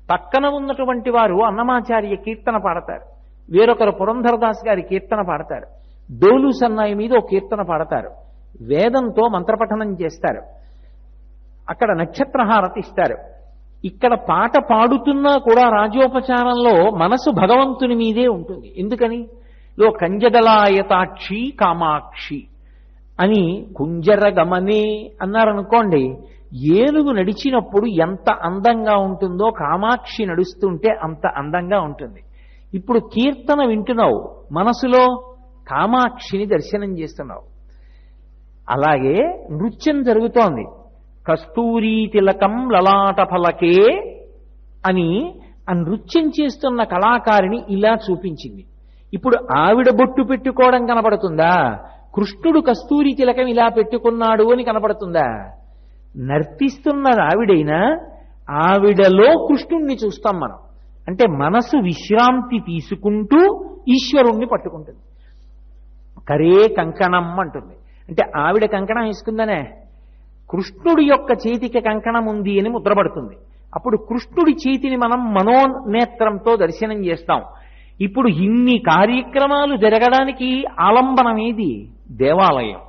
పక్కన ఉన్నటువంటి వారు అన్నమాచార్య కీర్తన పాడతారు, వేరొకరు పురంధరదాస్ గారి కీర్తన పాడతారు, డోలు సన్నాయి మీద ఒక కీర్తన పాడతారు, వేదంతో మంత్రపఠనం చేస్తారు, అక్కడ నక్షత్రహారతి ఇస్తారు. ఇక్కడ పాట పాడుతున్నా కూడా రాజోపచారంలో మనసు భగవంతుని మీదే ఉంటుంది. ఎందుకని? లో కంజదలాయతాక్షి కామాక్షి అని కుంజర గమనే అన్నారనుకోండి, ఏనుగు నడిచినప్పుడు ఎంత అందంగా ఉంటుందో కామాక్షి నడుస్తుంటే అంత అందంగా ఉంటుంది. ఇప్పుడు కీర్తన వింటున్నావు, మనసులో కామాక్షిని దర్శనం చేస్తున్నావు. అలాగే నృత్యం జరుగుతోంది, కస్తూరీ తిలకం లలాట ఫలకే అని ఆ నృత్యం చేస్తున్న కళాకారిణి ఇలా చూపించింది. ఇప్పుడు ఆవిడ బొట్టు పెట్టుకోవడం కనపడుతుందా? కృష్ణుడు కస్తూరి తిలకం ఇలా పెట్టుకున్నాడు అని కనపడుతుందా? నర్తిస్తున్నది ఆవిడైనా ఆవిడలో కృష్ణుణ్ణి చూస్తాం మనం. అంటే మనసు విశ్రాంతి తీసుకుంటూ ఈశ్వరుణ్ణి పట్టుకుంటుంది. కరే కంకణం అంటుంది, అంటే ఆవిడ కంకణం వేసుకుందనే కృష్ణుడి యొక్క చేతికి కంకణం ఉంది అని ముద్రపడుతుంది. అప్పుడు కృష్ణుడి చేతిని మనం మనోనేత్రంతో దర్శనం చేస్తాం. ఇప్పుడు ఇన్ని కార్యక్రమాలు జరగడానికి ఆలంబనం ఏది? దేవాలయం.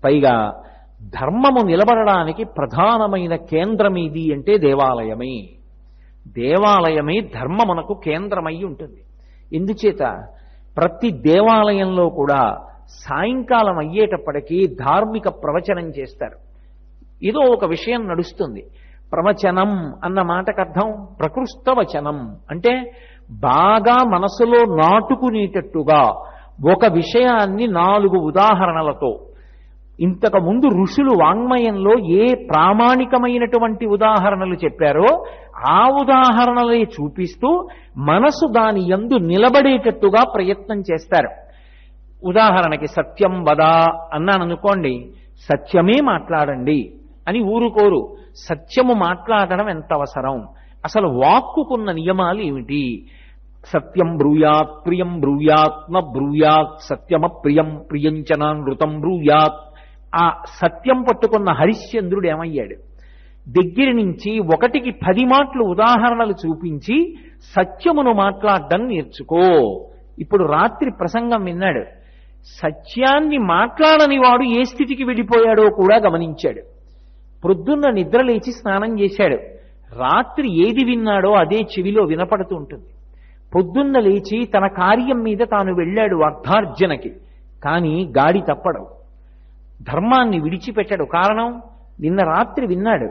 పైగా ధర్మము నిలబడడానికి ప్రధానమైన కేంద్రం ఏది అంటే దేవాలయమే. దేవాలయమే ధర్మమునకు కేంద్రమై ఉంటుంది. ఎందుచేత ప్రతి దేవాలయంలో కూడా సాయంకాలం అయ్యేటప్పటికీ ధార్మిక ప్రవచనం చేస్తారు. ఏదో ఒక విషయం నడుస్తుంది. ప్రవచనం అన్న మాటకు అర్థం ప్రకృష్ట వచనం, అంటే బాగా మనసులో నాటుకునేటట్టుగా ఒక విషయాన్ని 4 ఉదాహరణలతో. ఇంతకు ముందు ఋషులు వాంగ్మయంలో ఏ ప్రామాణికమైనటువంటి ఉదాహరణలు చెప్పారో ఆ ఉదాహరణలే చూపిస్తూ మనసు దాని యందు నిలబడేటట్టుగా ప్రయత్నం చేస్తారు. ఉదాహరణకి సత్యం వద అన్నాననుకోండి, సత్యమే మాట్లాడండి అని ఊరుకోరు. సత్యము మాట్లాడడం ఎంత అవసరం, అసలు వాక్కుకున్న నియమాలు ఏమిటి? సత్యం బ్రూయాత్, ప్రియం బ్రూయాత్, న బ్రూయాత్, సత్యమ ప్రియం, ప్రియంచనానృతం బ్రూయాత్. ఆ సత్యం పట్టుకున్న హరిశ్చంద్రుడు ఏమయ్యాడు? దగ్గర నుంచి 1కి 10 మాటలు ఉదాహరణలు చూపించి సత్యమును మాట్లాడడం నేర్చుకో. ఇప్పుడు రాత్రి ప్రసంగం విన్నాడు, సత్యాన్ని మాట్లాడని వాడు ఏ స్థితికి వెళ్ళిపోయాడో కూడా గమనించాడు. ప్రొద్దున్న నిద్ర లేచి స్నానం చేశాడు, రాత్రి ఏది విన్నాడో అదే చెవిలో వినపడుతూ ఉంటుంది. పొద్దున్న లేచి తన కార్యం మీద తాను వెళ్ళాడు అర్థార్జనకి, కానీ గాడి తప్పడు, ధర్మాన్ని విడిచిపెట్టాడు. కారణం, నిన్న రాత్రి విన్నాడు.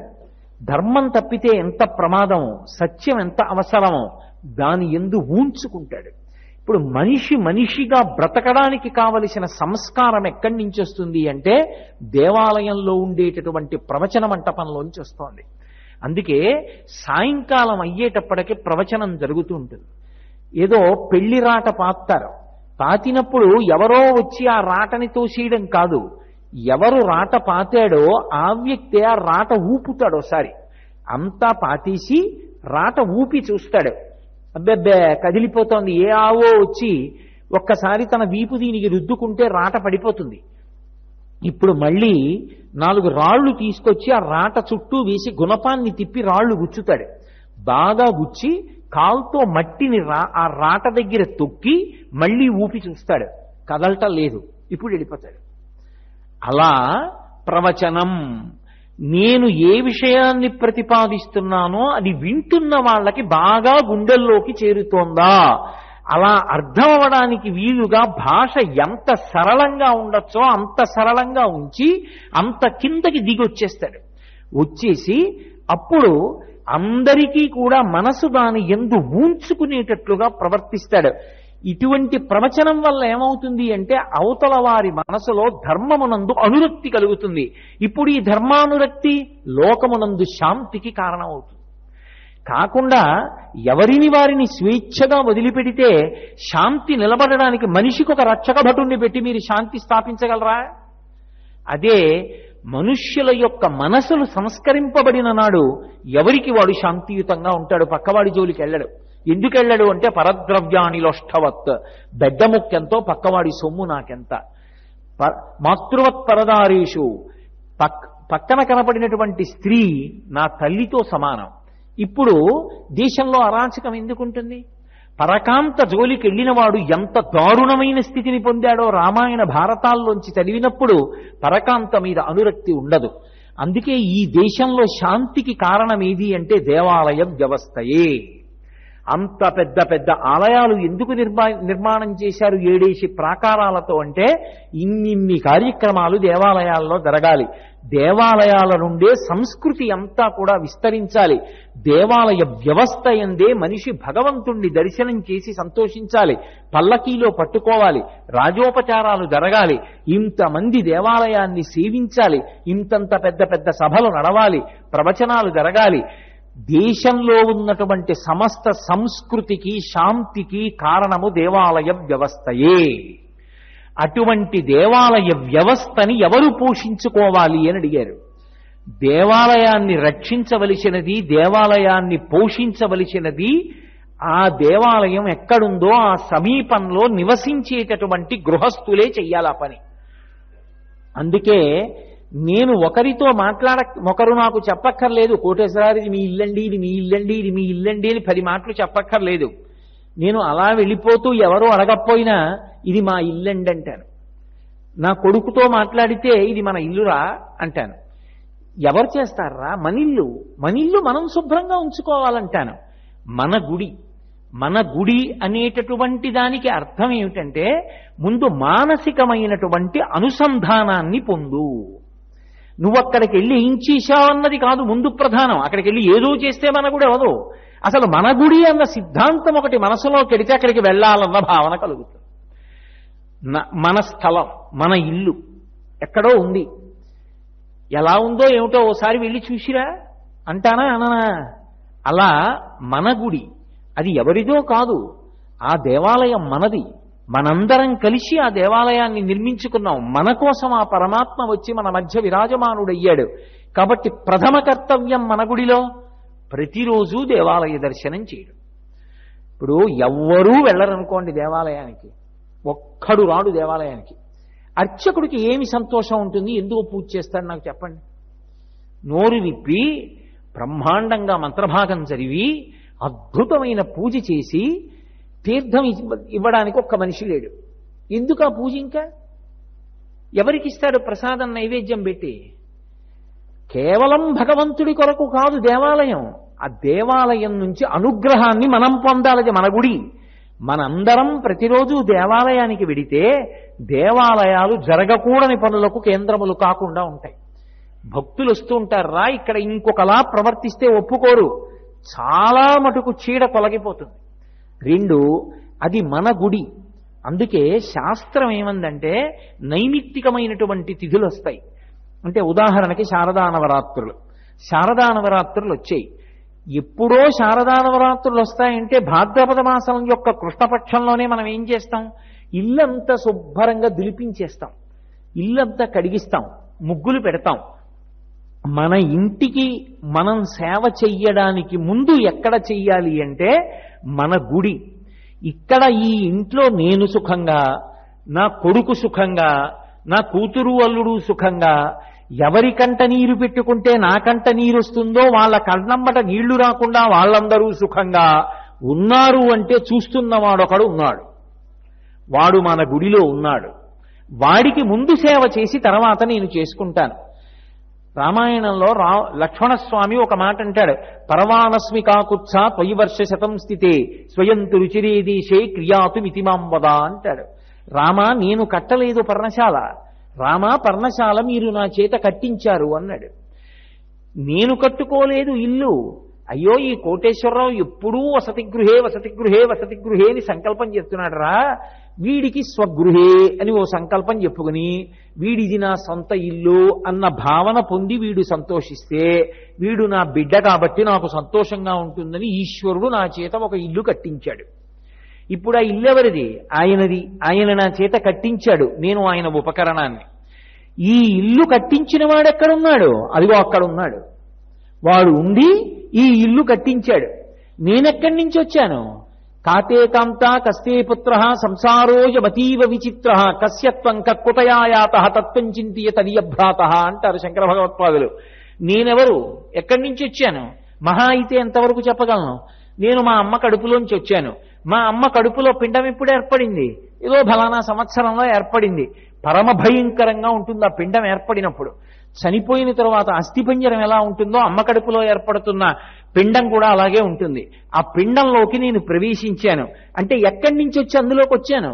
ధర్మం తప్పితే ఎంత ప్రమాదమో, సత్యం ఎంత అవసరమో దాని యందు ఊంచుకుంటాడు. ఇప్పుడు మనిషిగా బ్రతకడానికి కావలసిన సంస్కారం ఎక్కడి నుంచి వస్తుంది అంటే దేవాలయంలో ఉండేటటువంటి ప్రవచన మంటపంలోంచి వస్తోంది. అందుకే సాయంకాలం అయ్యేటప్పటికి ప్రవచనం జరుగుతూ ఉంటుంది. ఏదో పెళ్లి రాట పాతారు, పాతినప్పుడు ఎవరో వచ్చి ఆ రాటని తోసేయడం కాదు, ఎవరు రాట పాతాడో ఆ వ్యక్తి ఆ రాట ఊపుతాడు. ఒకసారి అంతా పాతేసి రాట ఊపి చూస్తాడు, అబ్బెబ్బే కదిలిపోతోంది, ఏ ఆవో వచ్చి ఒక్కసారి తన వీపు దీనికి రుద్దుకుంటే రాట పడిపోతుంది. ఇప్పుడు మళ్ళీ 4 రాళ్లు తీసుకొచ్చి ఆ రాట చుట్టూ వేసి గుణపాన్ని తిప్పి రాళ్లు గుచ్చుతాడు. బాగా గుచ్చి కాల్తో మట్టిని ఆ రాట దగ్గర తొక్కి మళ్ళీ ఊపి చూస్తాడు, కదలటం లేదు, ఇప్పుడు వెళ్ళిపోతాడు. అలా ప్రవచనం, నేను ఏ విషయాన్ని ప్రతిపాదిస్తున్నానో అది వింటున్న వాళ్ళకి బాగా గుండెల్లోకి చేరుతోందా, అలా అర్థం అవడానికి వీలుగా భాష ఎంత సరళంగా ఉండొచ్చో అంత సరళంగా ఉంచి అంత కిందకి దిగొచ్చేస్తాడు. వచ్చేసి అప్పుడు అందరికీ కూడా మనసు దాని యందు ఊంచుకునేటట్లుగా ప్రవర్తిస్తాడు. ఇటువంటి ప్రవచనం వల్ల ఏమవుతుంది అంటే అవతల వారి మనసులో ధర్మమునందు అనురక్తి కలుగుతుంది. ఇప్పుడు ఈ ధర్మానురక్తి లోకమునందు శాంతికి కారణమవుతుంది. కాకుండా ఎవరిని వారిని స్వేచ్ఛగా వదిలిపెడితే శాంతి నిలబడడానికి మనిషికి ఒక రక్షక భటుణ్ణి పెట్టి మీరు శాంతి స్థాపించగలరా? అదే మనుష్యుల యొక్క మనసులు సంస్కరింపబడిన నాడు ఎవరికి వాడు శాంతియుతంగా ఉంటాడు, పక్కవాడి జోలికి వెళ్ళడు. ఎందుకు వెళ్ళడు అంటే పరద్రవ్యానిలోష్టవత్, బెడ్డముక్కెంతో పక్కవాడి సొమ్ము నాకెంత. మాతృవత్ పరదారేషు, పక్కన కనపడినటువంటి స్త్రీ నా తల్లితో సమానం. ఇప్పుడు దేశంలో అరాచకం ఎందుకుంటుంది? పరకాంత జోలికి వెళ్ళినవాడు ఎంత దారుణమైన స్థితిని పొందాడో రామాయణ భారతాల్లోంచి చదివినప్పుడు పరకాంత మీద అనురక్తి ఉండదు. అందుకే ఈ దేశంలో శాంతికి కారణం ఏది అంటే దేవాలయ వ్యవస్థయే. అంత పెద్ద పెద్ద ఆలయాలు ఎందుకు నిర్మాణం చేశారు 7 ప్రాకారాలతో అంటే ఇన్ని కార్యక్రమాలు దేవాలయాల్లో జరగాలి. దేవాలయాల నుండే సంస్కృతి అంతా కూడా విస్తరించాలి. దేవాలయ వ్యవస్థ యందే మనిషి భగవంతుణ్ణి దర్శనం చేసి సంతోషించాలి, పల్లకీలో పట్టుకోవాలి, రాజోపచారాలు జరగాలి, ఇంతమంది దేవాలయాన్ని సేవించాలి, ఇంతంత పెద్ద పెద్ద సభలు నడవాలి, ప్రవచనాలు జరగాలి. దేశంలో ఉన్నటువంటి సమస్త సంస్కృతికి శాంతికి కారణము దేవాలయ వ్యవస్థయే. అటువంటి దేవాలయ వ్యవస్థని ఎవరు పోషించుకోవాలి అని అడిగారు. దేవాలయాన్ని రక్షించవలసినది, దేవాలయాన్ని పోషించవలసినది ఆ దేవాలయం ఎక్కడుందో ఆ సమీపంలో నివసించేటటువంటి గృహస్థులే చెయ్యాలి ఆ పని. అందుకే నేను ఒకరితో ఒకరు నాకు చెప్పక్కర్లేదు, కోటేశ్వరారు ఇది మీ ఇల్లండి, ఇది మీ ఇల్లండి, ఇది మీ ఇల్లండి అని 10 మాటలు చెప్పక్కర్లేదు. నేను అలా వెళ్ళిపోతూ ఎవరో అడగకపోయినా ఇది మా ఇల్లండి అంటాను. నా కొడుకుతో మాట్లాడితే ఇది మన ఇల్లురా అంటాను. ఎవరు చేస్తారా? మనిల్లు మనం శుభ్రంగా ఉంచుకోవాలంటాను. మన గుడి అనేటటువంటి దానికి అర్థం ఏమిటంటే ముందు మానసికమైనటువంటి అనుసంధానాన్ని పొందు. నువ్వు అక్కడికి వెళ్ళి ఏం చేశావన్నది కాదు ముందు ప్రధానం. అక్కడికి వెళ్ళి ఏదో చేస్తే మన గుడి అవదు. అసలు మన గుడి అన్న సిద్ధాంతం ఒకటి మనసులో కెడితే అక్కడికి వెళ్ళాలన్న భావన కలుగుతుంది. మన స్థలం, మన ఇల్లు ఎక్కడో ఉంది, ఎలా ఉందో ఏమిటో ఓసారి వెళ్ళి చూసిరా అంటానా అననా? అలా మన గుడి అది ఎవరిదో కాదు, ఆ దేవాలయం మనది. మనందరం కలిసి ఆ దేవాలయాన్ని నిర్మించుకున్నాం. మన కోసం ఆ పరమాత్మ వచ్చి మన మధ్య విరాజమానుడయ్యాడు. కాబట్టి ప్రథమ కర్తవ్యం మన గుడిలో ప్రతిరోజు దేవాలయ దర్శనం చేయడం. ఇప్పుడు ఎవ్వరూ వెళ్ళరనుకోండి దేవాలయానికి, ఒక్కడు రాడు దేవాలయానికి. అర్చకుడికి ఏమి సంతోషం ఉంటుంది? ఎందుకు పూజ చేస్తాడు నాకు చెప్పండి? నోరు విప్పి బ్రహ్మాండంగా మంత్రభాగం చదివి అద్భుతమైన పూజ చేసి తీర్థం ఇవ్వడానికి ఒక్క మనిషి లేడు. ఎందుకు ఆ పూజ? ఇంకా ఎవరికి ఇస్తాడు ప్రసాదం నైవేద్యం పెట్టి? కేవలం భగవంతుడి కొరకు కాదు దేవాలయం. ఆ దేవాలయం నుంచి అనుగ్రహాన్ని మనం పొందాలి. మన గుడి. మనందరం ప్రతిరోజు దేవాలయానికి వెడితే దేవాలయాలు జరగకూడని పనులకు కేంద్రములు కాకుండా ఉంటాయి. భక్తులు వస్తూ ఉంటారా, ఇక్కడ ఇంకొకలా ప్రవర్తిస్తే ఒప్పుకోరు. చాలా మటుకు చీడ తొలగిపోతుంది. 2, అది మన గుడి. అందుకే శాస్త్రం ఏమందంటే నైమిత్తికమైనటువంటి తిథులు వస్తాయి. అంటే ఉదాహరణకి శారదా నవరాత్రులు వచ్చాయి. ఎప్పుడో శారదా నవరాత్రులు వస్తాయంటే భాద్రపద మాసం యొక్క కృష్ణపక్షంలోనే మనం ఏం చేస్తాం? ఇల్లంతా శుభ్రంగా దులిపించేస్తాం, ఇల్లంతా కడిగిస్తాం, ముగ్గులు పెడతాం. మన ఇంటికి మనం సేవ చెయ్యడానికి ముందు ఎక్కడ చెయ్యాలి అంటే మన గుడి. ఇక్కడ ఈ ఇంట్లో నేను సుఖంగా, నా కొడుకు సుఖంగా, నా కూతురు అల్లుడు సుఖంగా, ఎవరికంట నీరు పెట్టుకుంటే నాకంట నీరు వస్తుందో వాళ్ళ కళ్ళంబట నీళ్లు రాకుండా వాళ్ళందరూ సుఖంగా ఉన్నారు అంటే చూస్తున్నవాడొకడు ఉన్నాడు, వాడు మన గుడిలో ఉన్నాడు. వాడికి ముందు సేవ చేసి తర్వాత నేను చేసుకుంటాను. రామాయణంలో లక్ష్మణస్వామి ఒక మాట అంటాడు, పరవానస్మి కాకుత్స త్వయి వర్ష శతం స్థితే స్వయంతు రుచిరేదీశే క్రియాతు మితిమాం వద అంటాడు. రామా, నేను కట్టలేదు పర్ణశాల, రామా పర్ణశాల మీరు నా చేత కట్టించారు అన్నాడు. నేను కట్టుకోలేదు ఇల్లు. అయ్యో, ఈ కోటేశ్వరరావు ఎప్పుడూ వసతిగృహే వసతిగృహే వసతిగృహే అని సంకల్పం చేస్తున్నాడు రా, వీడికి స్వగృహే అని ఓ సంకల్పం చెప్పుకుని వీడిది నా సొంత ఇల్లు అన్న భావన పొంది వీడు సంతోషిస్తే, వీడు నా బిడ్డ కాబట్టి నాకు సంతోషంగా ఉంటుందని ఈశ్వరుడు నా చేత ఒక ఇల్లు కట్టించాడు. ఇప్పుడు ఆ ఇల్లు ఎవరిది? ఆయనది. ఆయన నా చేత కట్టించాడు, నేను ఆయన ఉపకరణాన్ని. ఈ ఇల్లు కట్టించిన వాడు ఎక్కడున్నాడు? అదిగో అక్కడున్నాడు. వాడు ఉండి ఈ ఇల్లు కట్టించాడు. నేనెక్కడి నుంచి వచ్చాను? కాతే కాంతా కస్తే పుత్ర సంసారోజమతీవ విచిత్ర కస్యత్వం కక్కుతయాయాత తత్వం చింతియ తదియభ్రాత అంటారు శంకర భగవత్పాదులు. నేనెవరు? ఎక్కడి నుంచి వచ్చాను? మహా అయితే ఎంతవరకు చెప్పగలను? నేను మా అమ్మ కడుపులోంచి వచ్చాను. మా అమ్మ కడుపులో పిండం ఎప్పుడు ఏర్పడింది? ఏదో ఫలానా సంవత్సరంలో ఏర్పడింది. పరమ భయంకరంగా ఉంటుంది ఆ పిండం ఏర్పడినప్పుడు. చనిపోయిన తర్వాత అస్థిపంజరం ఎలా ఉంటుందో అమ్మ కడుపులో ఏర్పడుతున్న పిండం కూడా అలాగే ఉంటుంది. ఆ పిండంలోకి నేను ప్రవేశించాను. అంటే ఎక్కడి నుంచి వచ్చి అందులోకి వచ్చాను?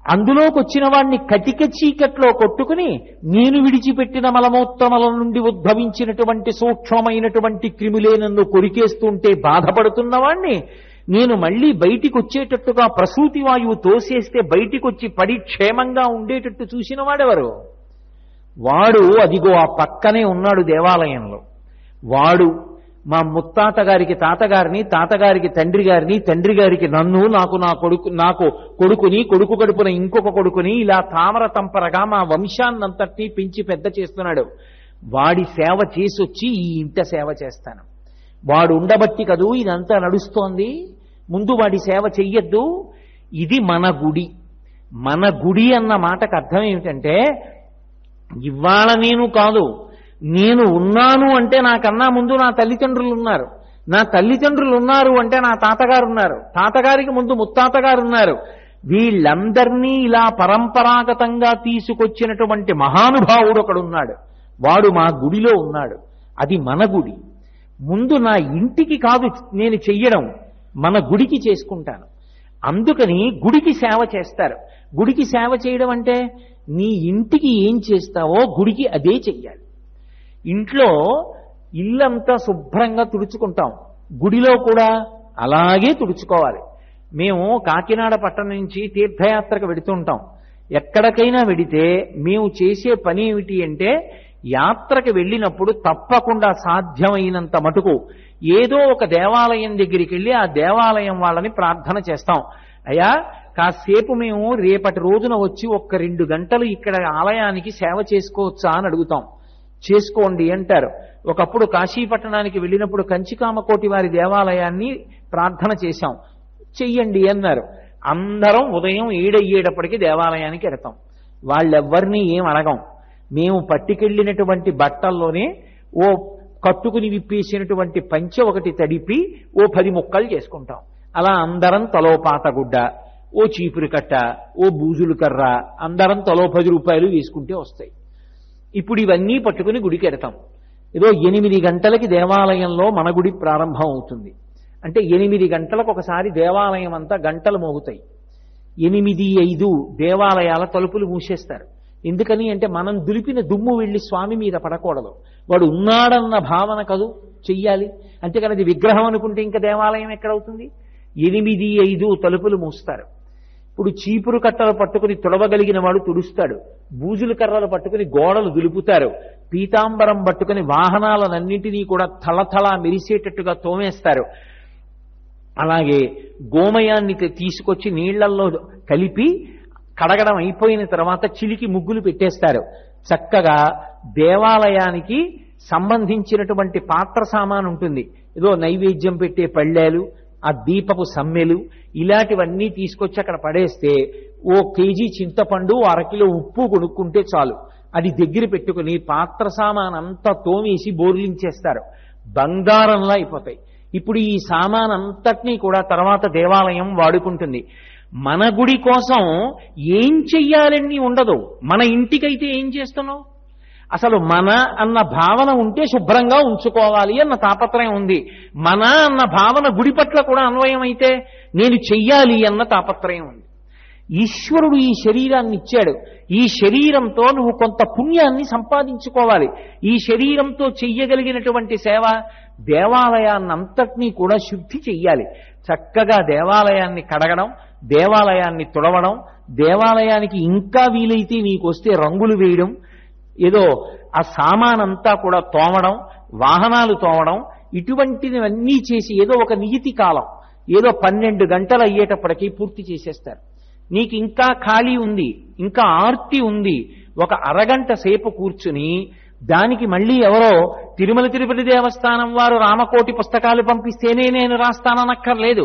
అందులోకి వచ్చిన వాడిని కటిక చీకట్లో కొట్టుకుని నేను విడిచిపెట్టిన మలమూత్రముల నుండి ఉద్భవించినటువంటి సూక్ష్మమైనటువంటి క్రిములే నన్ను కొరికేస్తుంటే బాధపడుతున్న వాణ్ణి నేను మళ్ళీ బయటికి వచ్చేటట్టుగా ప్రసూతి వాయువు తోసేస్తే బయటికి వచ్చి పడి క్షేమంగా ఉండేటట్టు చూసిన వాడెవరు? వాడు అదిగో ఆ పక్కనే ఉన్నాడు దేవాలయంలో. వాడు మా ముత్తాత గారికి తాతగారిని, తాతగారికి తండ్రి గారిని, తండ్రి గారికి నన్ను, నాకు కొడుకుని, కొడుకు కడుపున ఇంకొక కొడుకుని, ఇలా తామర తంపరగా మా వంశాన్నంతటినీ పెంచి పెద్ద చేస్తున్నాడు. వాడి సేవ చేసొచ్చి ఈ ఇంట సేవ చేస్తాను. వాడు ఉండబట్టి కదూ ఇదంతా నడుస్తోంది. ముందు వాడి సేవ చెయ్యొద్దు. ఇది మన గుడి. మన గుడి అన్న మాటకు అర్థం ఏమిటంటే, ఇవాళ నేను కాదు, నేను ఉన్నాను అంటే నాకన్నా ముందు నా తల్లిదండ్రులు ఉన్నారు, నా తల్లిదండ్రులు ఉన్నారు అంటే నా తాతగారు ఉన్నారు, తాతగారికి ముందు ముత్తాతగారు ఉన్నారు. వీళ్ళందరినీ ఇలా పరంపరాగతంగా తీసుకొచ్చినటువంటి మహానుభావుడు ఒకడున్నాడు. వాడు మా గుడిలో ఉన్నాడు. అది మన గుడి. ముందు నా ఇంటికి కాదు నేను చెయ్యడం, మన గుడికి చేసుకుంటాను. అందుకని గుడికి సేవ చేస్తారు. గుడికి సేవ చేయడం అంటే నీ ఇంటికి ఏం చేస్తావో గుడికి అదే చెయ్యాలి. ఇంట్లో ఇల్లంతా శుభ్రంగా తుడుచుకుంటాం, గుడిలో కూడా అలాగే తుడుచుకోవాలి. మేము కాకినాడ పట్టణం నుంచి తీర్థయాత్రకు వెడుతుంటాం. ఎక్కడికైనా వెడితే మేము చేసే పని ఏమిటి అంటే, యాత్రకు వెళ్ళినప్పుడు తప్పకుండా సాధ్యమైనంత మటుకు ఏదో ఒక దేవాలయం దగ్గరికి వెళ్ళి ఆ దేవాలయం వాళ్ళని ప్రార్థన చేస్తాం. అయ్యా, కాసేపు మేము రేపటి రోజున వచ్చి 1-2 గంటలు ఇక్కడ ఆలయానికి సేవ చేసుకోవచ్చా అని అడుగుతాం. చేసుకోండి అంటారు. ఒకప్పుడు కాశీపట్టణానికి వెళ్ళినప్పుడు కంచికామకోటి వారి దేవాలయాన్ని ప్రార్థన చేశాం, చెయ్యండి అన్నారు. అందరం ఉదయం 7 అయ్యేటప్పటికి దేవాలయానికి వెడతాం. వాళ్ళెవ్వరినీ ఏం అడగం. మేము పట్టుకెళ్ళినటువంటి బట్టల్లోనే ఓ కట్టుకుని విప్పేసినటువంటి పంచె ఒకటి తడిపి ఓ 10 ముక్కలు చేసుకుంటాం. అలా అందరం తలో పాతగుడ్డ, ఓ చీపురు కట్ట, ఓ బూజులు కర్ర, అందరం తలో 10 రూపాయలు వేసుకుంటే వస్తాయి. ఇప్పుడు ఇవన్నీ పట్టుకుని గుడికి ఎడతాం. ఏదో 8 గంటలకి దేవాలయంలో మన గుడి ప్రారంభం అవుతుంది. అంటే 8 గంటలకు ఒకసారి దేవాలయం అంతా గంటలు మోగుతాయి. 8:05 దేవాలయాల తలుపులు మూసేస్తారు. ఎందుకని అంటే మనం దులిపిన దుమ్ము వెళ్ళి స్వామి మీద పడకూడదు. వాడు ఉన్నాడన్న భావన కదూ చెయ్యాలి. అంతేకాని అది విగ్రహం అనుకుంటే ఇంకా దేవాలయం ఎక్కడవుతుంది? 8, 5 తలుపులు మూస్తారు. ఇప్పుడు చీపురు కట్టలు పట్టుకుని తుడవగలిగిన వాడు తుడుస్తాడు, బూజులు కర్రలు పట్టుకుని గోడలు దులుపుతారు, పీతాంబరం పట్టుకుని వాహనాలన్నింటినీ కూడా తలతలా మెరిసేటట్టుగా తోమేస్తారు. అలాగే గోమయాన్ని తీసుకొచ్చి నీళ్లల్లో కలిపి కడగడం అయిపోయిన తర్వాత చిలికి ముగ్గులు పెట్టేస్తారు. చక్కగా దేవాలయానికి సంబంధించినటువంటి పాత్ర సామాను ఉంటుంది, ఏదో నైవేద్యం పెట్టే పళ్ళేలు, ఆ దీపపు సమ్మెలు, ఇలాంటివన్నీ తీసుకొచ్చి అక్కడ పడేస్తే ఓ కేజీ చింతపండు, 1/2 కిలో ఉప్పు కొనుక్కుంటే చాలు. అది దగ్గర పెట్టుకుని పాత్ర సామాన్ అంతా తోమేసి బోర్లించేస్తారు, బంగారంలా అయిపోతాయి. ఇప్పుడు ఈ సామాన్ అంతటినీ కూడా తర్వాత దేవాలయం వాడుకుంటుంది. మన గుడి కోసం ఏం చెయ్యాలని ఉండదు. మన ఇంటికైతే ఏం చేస్తున్నావు? అసలు మన అన్న భావన ఉంటే శుభ్రంగా ఉంచుకోవాలి అన్న తాపత్రయం ఉంది. మన అన్న భావన గుడి పట్ల కూడా అన్వయం అయితే నేను చెయ్యాలి అన్న తాపత్రయం ఉంది. ఈశ్వరుడు ఈ శరీరాన్ని ఇచ్చాడు, ఈ శరీరంతో నువ్వు కొంత పుణ్యాన్ని సంపాదించుకోవాలి. ఈ శరీరంతో చెయ్యగలిగినటువంటి సేవ దేవాలయాన్నంతటినీ కూడా శుద్ధి చెయ్యాలి. చక్కగా దేవాలయాన్ని కడగడం, దేవాలయాన్ని తుడవడం, దేవాలయానికి ఇంకా వీలైతే నీకు వస్తే రంగులు వేయడం, ఏదో ఆ సామానంతా కూడా తోమడం, వాహనాలు తోమడం, ఇటువంటివన్నీ చేసి ఏదో ఒక నియతి కాలం, ఏదో 12 గంటలు అయ్యేటప్పటికీ పూర్తి చేసేస్తారు. నీకు ఇంకా ఖాళీ ఉంది, ఇంకా ఆర్తి ఉంది, ఒక అరగంట సేపు కూర్చుని దానికి మళ్ళీ ఎవరో తిరుమల తిరుపతి దేవస్థానం వారు రామకోటి పుస్తకాలు పంపిస్తేనే నేను రాస్తాననక్కర్లేదు.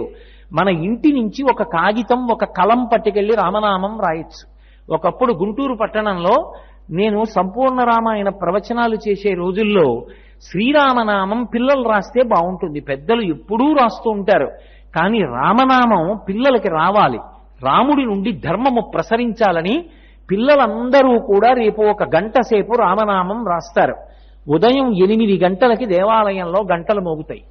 మన ఇంటి నుంచి ఒక కాగితం, ఒక కలం పట్టుకెళ్లి రామనామం రాయొచ్చు. ఒకప్పుడు గుంటూరు పట్టణంలో నేను సంపూర్ణ రామాయణ ప్రవచనాలు చేసే రోజుల్లో శ్రీరామనామం పిల్లలు రాస్తే బాగుంటుంది, పెద్దలు ఎప్పుడూ రాస్తూ ఉంటారు, కానీ రామనామం పిల్లలకి రావాలి, రాముడి నుండి ధర్మము ప్రసరించాలని పిల్లలందరూ కూడా రేపు 1 గంట సేపు రామనామం రాస్తారు. ఉదయం 8 గంటలకి దేవాలయంలో గంటలు మోగుతాయి.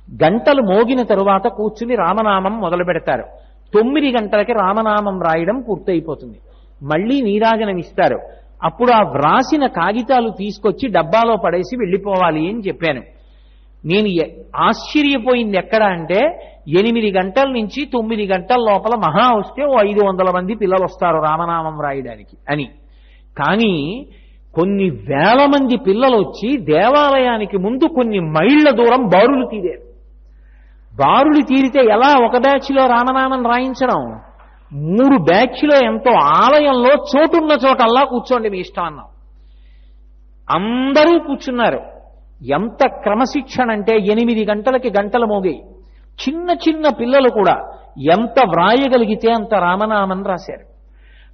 గంటలు మోగిన తరువాత కూర్చుని రామనామం మొదలు పెడతారు. 9 గంటలకి రామనామం రాయడం పూర్తయిపోతుంది. మళ్ళీ నీరాజనం ఇస్తారు. అప్పుడు ఆ వ్రాసిన కాగితాలు తీసుకొచ్చి డబ్బాలో పడేసి వెళ్ళిపోవాలి అని చెప్పాను. నేను ఆశ్చర్యపోయింది ఎక్కడ అంటే 8 గంటల నుంచి 9 గంటల లోపల మహా వస్తే 500 మంది పిల్లలు వస్తారు రామనామం రాయడానికి అని. కానీ కొన్ని వేల మంది పిల్లలు వచ్చి దేవాలయానికి ముందు కొన్ని మైళ్ళ దూరం బారులు తీరారు. బారులు తీరితే ఎలా ఒక బ్యాచ్లో రామనామం రాయించడం? 3 బ్యాచ్లో ఎంతో ఆలయంలో చోటున్న చోటల్లా కూర్చోండి మీ ఇష్టం అన్నాం. అందరూ కూర్చున్నారు. ఎంత క్రమశిక్షణ అంటే 8 గంటలకి గంటలు మోగాయి. చిన్న చిన్న పిల్లలు కూడా ఎంత వ్రాయగలిగితే అంత రామనామం రాశారు.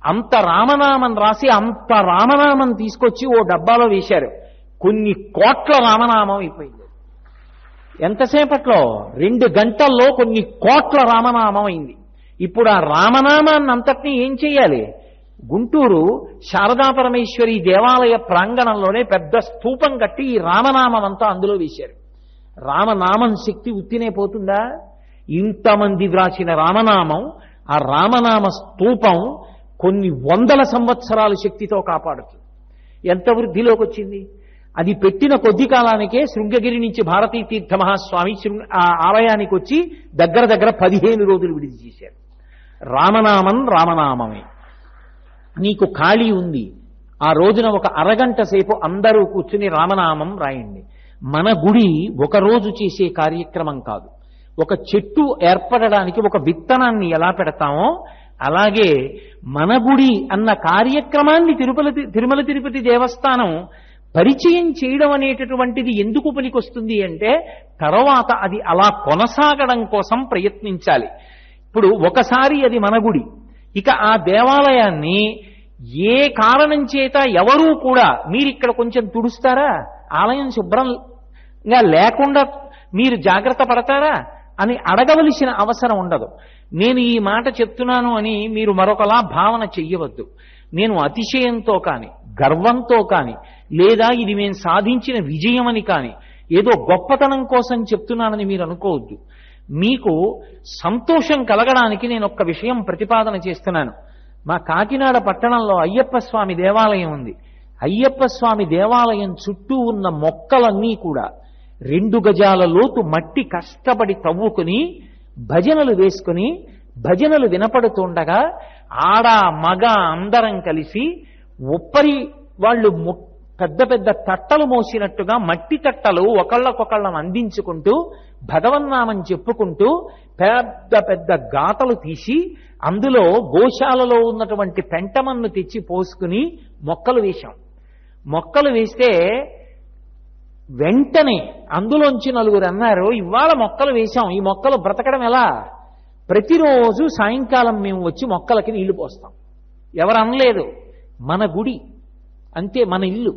అంత రామనామం రాసి అంత రామనామం తీసుకొచ్చి ఓ డబ్బాలో వేశారు. కొన్ని కోట్ల రామనామం అయిపోయింది. ఎంతసేపట్లో? 2 గంటల్లో కొన్ని కోట్ల రామనామం అయింది. ఇప్పుడు ఆ రామనామాన్ని అంతటినీ ఏం చెయ్యాలి? గుంటూరు శారదా పరమేశ్వరి దేవాలయ ప్రాంగణంలోనే పెద్ద స్తూపం కట్టి ఈ రామనామం అంతా అందులో వేశారు. రామనామం శక్తి ఉత్తినే పోతుందా? ఇంతమంది వ్రాసిన రామనామం, ఆ రామనామ స్తూపం కొన్ని 100 సంవత్సరాల శక్తితో కాపాడుతుంది. ఎంత వృద్ధిలోకి వచ్చింది? అది పెట్టిన కొద్ది కాలానికే శృంగగిరి నుంచి భారతీ తీర్థ మహాస్వామి ఆ ఆలయానికి వచ్చి దగ్గర 15 రోజులు విడిది చేశారు. రామనామం రామనామమే. నీకు ఖాళీ ఉంది, ఆ రోజున ఒక అరగంట సేపు అందరూ కూర్చుని రామనామం రాయండి. మన గుడి ఒక రోజు చేసే కార్యక్రమం కాదు. ఒక చెట్టు ఏర్పడడానికి ఒక విత్తనాన్ని ఎలా పెడతామో అలాగే మన గుడి అన్న కార్యక్రమాన్ని తిరుమల తిరుపతి దేవస్థానం పరిచయం చేయడం అనేటటువంటిది ఎందుకు పనికొస్తుంది అంటే తర్వాత అది అలా కొనసాగడం కోసం ప్రయత్నించాలి. ఇప్పుడు ఒకసారి అది మన గుడి, ఇక ఆ దేవాలయాన్ని ఏ కారణం చేత ఎవరూ కూడా మీరిక్కడ కొంచెం తుడుస్తారా, ఆలయం శుభ్రంగా లేకుండా మీరు జాగ్రత్త పడతారా అని అడగవలసిన అవసరం ఉండదు. నేను ఈ మాట చెప్తున్నాను అని మీరు మరొకలా భావన చెయ్యవద్దు. నేను అతిశయంతో కానీ గర్వంతో కానీ లేదా ఇది మేము సాధించిన విజయం అని కానీ ఏదో గొప్పతనం కోసం చెప్తున్నానని మీరు అనుకోవద్దు. మీకు సంతోషం కలగడానికి నేను ఒక్క విషయం ప్రతిపాదన చేస్తున్నాను. మా కాకినాడ పట్టణంలో అయ్యప్ప స్వామి దేవాలయం ఉంది. అయ్యప్ప స్వామి దేవాలయం చుట్టూ ఉన్న మొక్కలన్నీ కూడా 2 గజాల లోతు మట్టి కష్టపడి తవ్వుకుని భజనలు వేసుకుని భజనలు వినపడుతుండగా ఆడ మగ అందరం కలిసి ఉప్పరి వాళ్ళు పెద్ద పెద్ద తట్టలు మోసినట్టుగా మట్టి తట్టలు ఒకళ్ళకొకళ్ళం అందించుకుంటూ భగవన్నామం చెప్పుకుంటూ పెద్ద పెద్ద గాతలు తీసి అందులో గోశాలలో ఉన్నటువంటి పెంటమన్ను తెచ్చి పోసుకుని మొక్కలు వేశాం. మొక్కలు వేస్తే వెంటనే అందులోంచి నలుగురు అన్నారు, ఇవాళ మొక్కలు వేశాం, ఈ మొక్కలు బ్రతకడం ఎలా? ప్రతిరోజు సాయంకాలం మేము వచ్చి మొక్కలకి నీళ్లు పోస్తాం. ఎవరు అనలేదు, మన గుడి అంతే, మన ఇల్లు.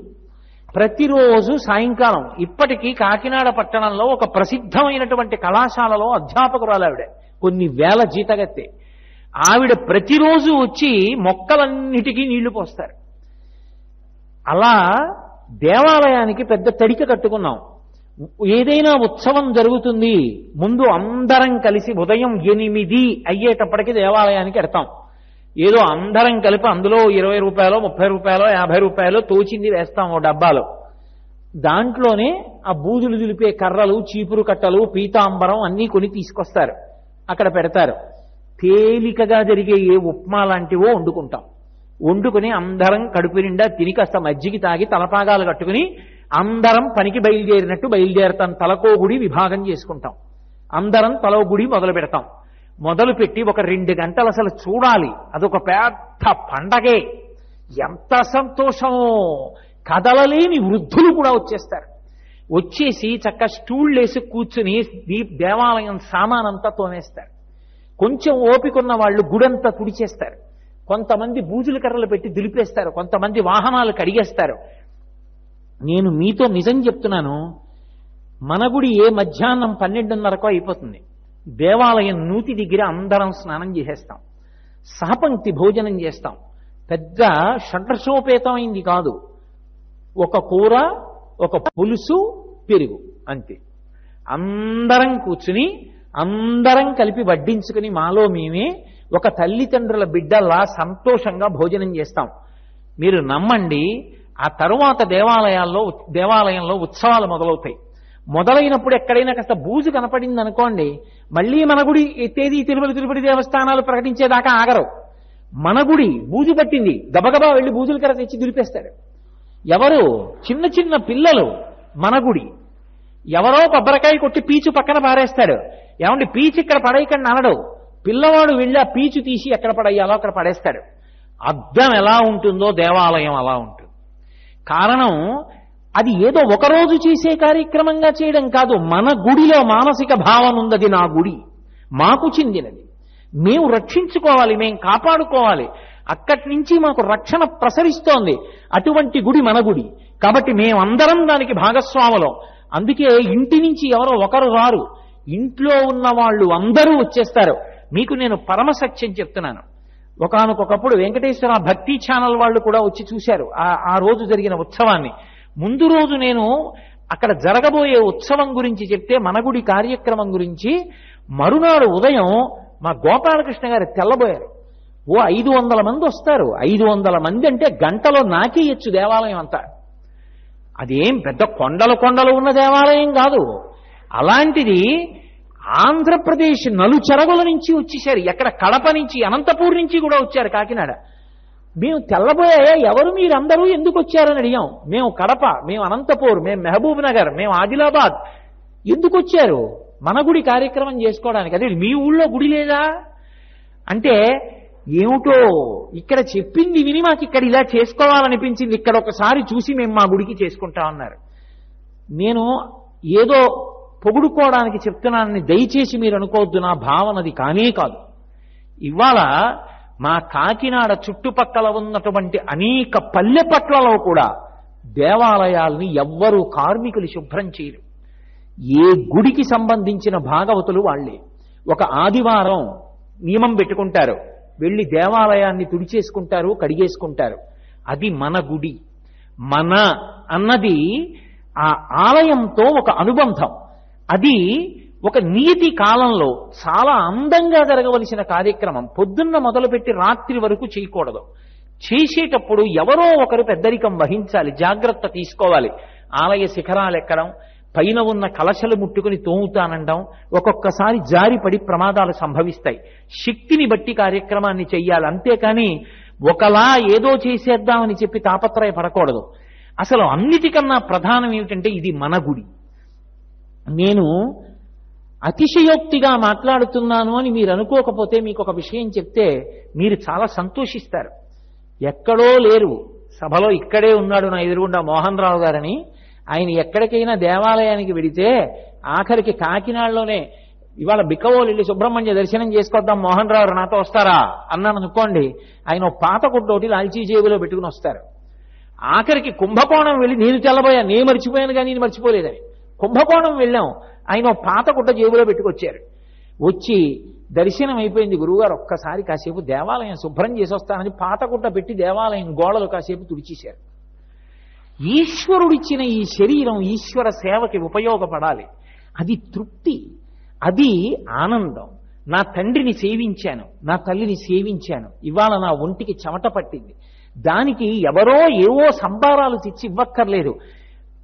ప్రతిరోజు సాయంకాలం ఇప్పటికీ కాకినాడ పట్టణంలో ఒక ప్రసిద్ధమైనటువంటి కళాశాలలో అధ్యాపకురాలు ఆవిడ, కొన్ని వేల జీతగత్తే. ఆవిడ ప్రతిరోజు వచ్చి మొక్కలన్నిటికీ నీళ్లు పోస్తారు. అలా దేవాలయానికి పెద్ద తడిక కట్టుకున్నాం. ఏదైనా ఉత్సవం జరుగుతుంది, ముందు అందరం కలిసి ఉదయం 8 అయ్యేటప్పటికి దేవాలయానికి ఎడతాం. ఏదో అందరం కలిపి అందులో 20 రూపాయలు 30 రూపాయలు 50 రూపాయలు తోచింది వేస్తాం ఓ డబ్బాలో. దాంట్లోనే ఆ బూజులు దులిపే కర్రలు, చీపురు కట్టలు, పీతాంబరం అన్నీ కొని తీసుకొస్తారు, అక్కడ పెడతారు. తేలికగా జరిగే ఏ ఉప్మా లాంటివో వండుకుంటాం. వండుకుని అందరం కడుపు నిండా తిని కాస్త మజ్జిగి తాగి తలపాగాలు కట్టుకుని అందరం పనికి బయలుదేరినట్టు బయలుదేరతాం. తలకో గుడి విభాగం చేసుకుంటాం. అందరం తలో గుడి మొదలు పెడతాం. మొదలుపెట్టి ఒక 2 గంటలు అసలు చూడాలి, అదొక పెద్ద పండగే. ఎంత సంతోషమో! కదలలేని వృద్ధులు కూడా వచ్చేస్తారు. వచ్చేసి చక్క స్టూళ్ళేసి కూర్చుని దేవాలయం సామానంతా తోమేస్తారు. కొంచెం ఓపికన్న వాళ్ళు గుడంతా తుడిచేస్తారు. కొంతమంది బూజుల కర్రలు పెట్టి దులిపేస్తారు, కొంతమంది వాహనాలు కడిగేస్తారు. నేను మీతో నిజం చెప్తున్నాను, మన గుడి ఏ మధ్యాహ్నం 12:30కో అయిపోతుంది. దేవాలయం నూతి దగ్గర అందరం స్నానం చేసేస్తాం, సహపంక్తి భోజనం చేస్తాం. పెద్ద షడ్రసోపేతమైంది కాదు, ఒక కూర, ఒక పులుసు, పెరుగు, అంతే. అందరం కూర్చుని అందరం కలిపి వడ్డించుకుని మాలో మేమే ఒక తల్లిదండ్రుల బిడ్డల్లా సంతోషంగా భోజనం చేస్తాం. మీరు నమ్మండి, ఆ తరువాత దేవాలయంలో ఉత్సవాలు మొదలవుతాయి. మొదలైనప్పుడు ఎక్కడైనా కాస్త బూజు కనపడింది అనుకోండి, మళ్ళీ మన గుడి తేదీ తిరుపతి దేవస్థానాలు ప్రకటించేదాకా ఆగరు. మన గుడి బూజు పట్టింది, గబగబా వెళ్ళి బూజుల కర్ర తెచ్చి దులిపేస్తాడు. ఎవరు? చిన్న చిన్న పిల్లలు. మన గుడి ఎవరో కొబ్బరికాయ కొట్టి పీచు పక్కన పారేస్తాడు. ఏమండి పీచు ఇక్కడ పడేయకండి అనడు, పిల్లవాడు వెళ్ళి ఆ పీచు తీసి ఎక్కడ పడేయాలో అక్కడ పడేస్తాడు. అద్దం ఎలా ఉంటుందో దేవాలయం అలా ఉంటుంది. కారణం అది ఏదో ఒకరోజు చేసే కార్యక్రమంగా చేయడం కాదు. మన గుడిలో మానసిక భావన ఉన్నది, నా గుడి మాకు చెందినది, మేము రక్షించుకోవాలి, మేము కాపాడుకోవాలి. అక్కడి నుంచి మాకు రక్షణ ప్రసరిస్తోంది. అటువంటి గుడి మన గుడి కాబట్టి మేమందరం దానికి భాగస్వాములం. అందుకే ఇంటి నుంచి ఎవరో ఒకరు రారు, ఇంట్లో ఉన్న వాళ్ళు అందరూ వచ్చేస్తారు. మీకు నేను పరమసత్యం చెప్తున్నాను. ఒకానొకప్పుడు వెంకటేశ్వర భక్తి ఛానల్ వాళ్ళు కూడా వచ్చి చూశారు ఆ రోజు జరిగిన ఉత్సవాన్ని. ముందు రోజు నేను అక్కడ జరగబోయే ఉత్సవం గురించి చెప్తే, మన గుడి కార్యక్రమం గురించి, మరునాడు ఉదయం మా గోపాలకృష్ణ గారు తెల్లబోయారు. ఓ 500 మంది వస్తారు. 500 మంది అంటే గంటలో నాకేయచ్చు దేవాలయం అంతా. అదేం పెద్ద కొండలు ఉన్న దేవాలయం కాదు. అలాంటిది ఆంధ్రప్రదేశ్ నలుచెరగుల నుంచి వచ్చేసారు. ఎక్కడ కడప నుంచి, అనంతపూర్ నుంచి కూడా వచ్చారు, కాకినాడ. మేము తెల్లబోయాయా, ఎవరు మీరందరూ ఎందుకు వచ్చారని అడిగాం. మేము కడప, మేము అనంతపూర్, మేము మహబూబ్ నగర్, మేము ఆదిలాబాద్. ఎందుకు వచ్చారు? మన గుడి కార్యక్రమం చేసుకోవడానికి. అదే మీ ఊళ్ళో గుడి లేదా అంటే, ఏమిటో ఇక్కడ చెప్పింది విని మాకు ఇక్కడ ఇలా చేసుకోవాలనిపించింది, ఇక్కడ ఒకసారి చూసి మేము మా గుడికి చేసుకుంటామన్నారు. నేను ఏదో పొగుడుకోవడానికి చెప్తున్నానని దయచేసి మీరు అనుకోవద్దు, నా భావనది కానే కాదు. ఇవాళ మా కాకినాడ చుట్టుపక్కల ఉన్నటువంటి అనేక పల్లె పట్లలో కూడా దేవాలయాల్ని ఎవ్వరూ కార్మికులు శుభ్రం చేయరు. ఏ గుడికి సంబంధించిన భాగవతులు వాళ్ళే. ఒక ఆదివారం నియమం పెట్టుకుంటారు, వెళ్ళి దేవాలయాన్ని తుడిచేసుకుంటారు, కడిగేసుకుంటారు. అది మన గుడి. మన అన్నది ఆ ఆలయంతో ఒక అనుబంధం. అది ఒక నియతి కాలంలో చాలా అందంగా జరగవలసిన కార్యక్రమం. పొద్దున్న మొదలుపెట్టి రాత్రి వరకు చేయకూడదు. చేసేటప్పుడు ఎవరో ఒకరు పెద్దరికం వహించాలి, జాగ్రత్త తీసుకోవాలి. ఆలయ శిఖరాలు ఎక్కడం, పైన ఉన్న కలశలు ముట్టుకుని తోముతానండం, ఒక్కొక్కసారి జారిపడి ప్రమాదాలు సంభవిస్తాయి. శక్తిని బట్టి కార్యక్రమాన్ని చెయ్యాలి, అంతేకాని ఒకలా ఏదో చేసేద్దామని చెప్పి తాపత్రయపడకూడదు. అసలు అన్నిటికన్నా ప్రధానం ఏమిటంటే ఇది మన గుడి. నేను అతిశయోక్తిగా మాట్లాడుతున్నాను అని మీరు అనుకోకపోతే మీకు ఒక విషయం చెప్తే మీరు చాలా సంతోషిస్తారు. ఎక్కడో లేరు, సభలో ఇక్కడే ఉన్నాడు నా ఎదురుగుండా మోహన్ రావు గారని. ఆయన ఎక్కడికైనా దేవాలయానికి వెడితే ఆఖరికి కాకినాడలోనే ఇవాళ బిక్కవోలు వెళ్ళి సుబ్రహ్మణ్య దర్శనం చేసుకొద్దాం మోహన్ రావు నాతో వస్తారా అన్నాను అనుకోండి, ఆయన పాత గుడ్డోటి లాల్చీ జేబులో పెట్టుకుని వస్తారు. ఆఖరికి కుంభకోణం వెళ్ళి నేను తెల్లబోయాను, నేను మర్చిపోయాను కానీ నేను మర్చిపోలేదని. కుంభకోణం వెళ్ళాం, ఆయన పాత గుడ్డ జేబులో పెట్టుకొచ్చారు. వచ్చి దర్శనం అయిపోయింది గురువుగారు, ఒక్కసారి కాసేపు దేవాలయం శుభ్రం చేసి వస్తానని పాత గుడ్డ పెట్టి దేవాలయం గోడలు కాసేపు తుడిచేశారు. ఈశ్వరుడిచ్చిన ఈ శరీరం ఈశ్వర సేవకి ఉపయోగపడాలి. అది తృప్తి, అది ఆనందం. నా తండ్రిని సేవించాను, నా తల్లిని సేవించాను, ఇవాళ నా ఒంటికి చెమట పట్టింది. దానికి ఎవరో ఏవో సంబారాలు తెచ్చి ఇవ్వక్కర్లేదు.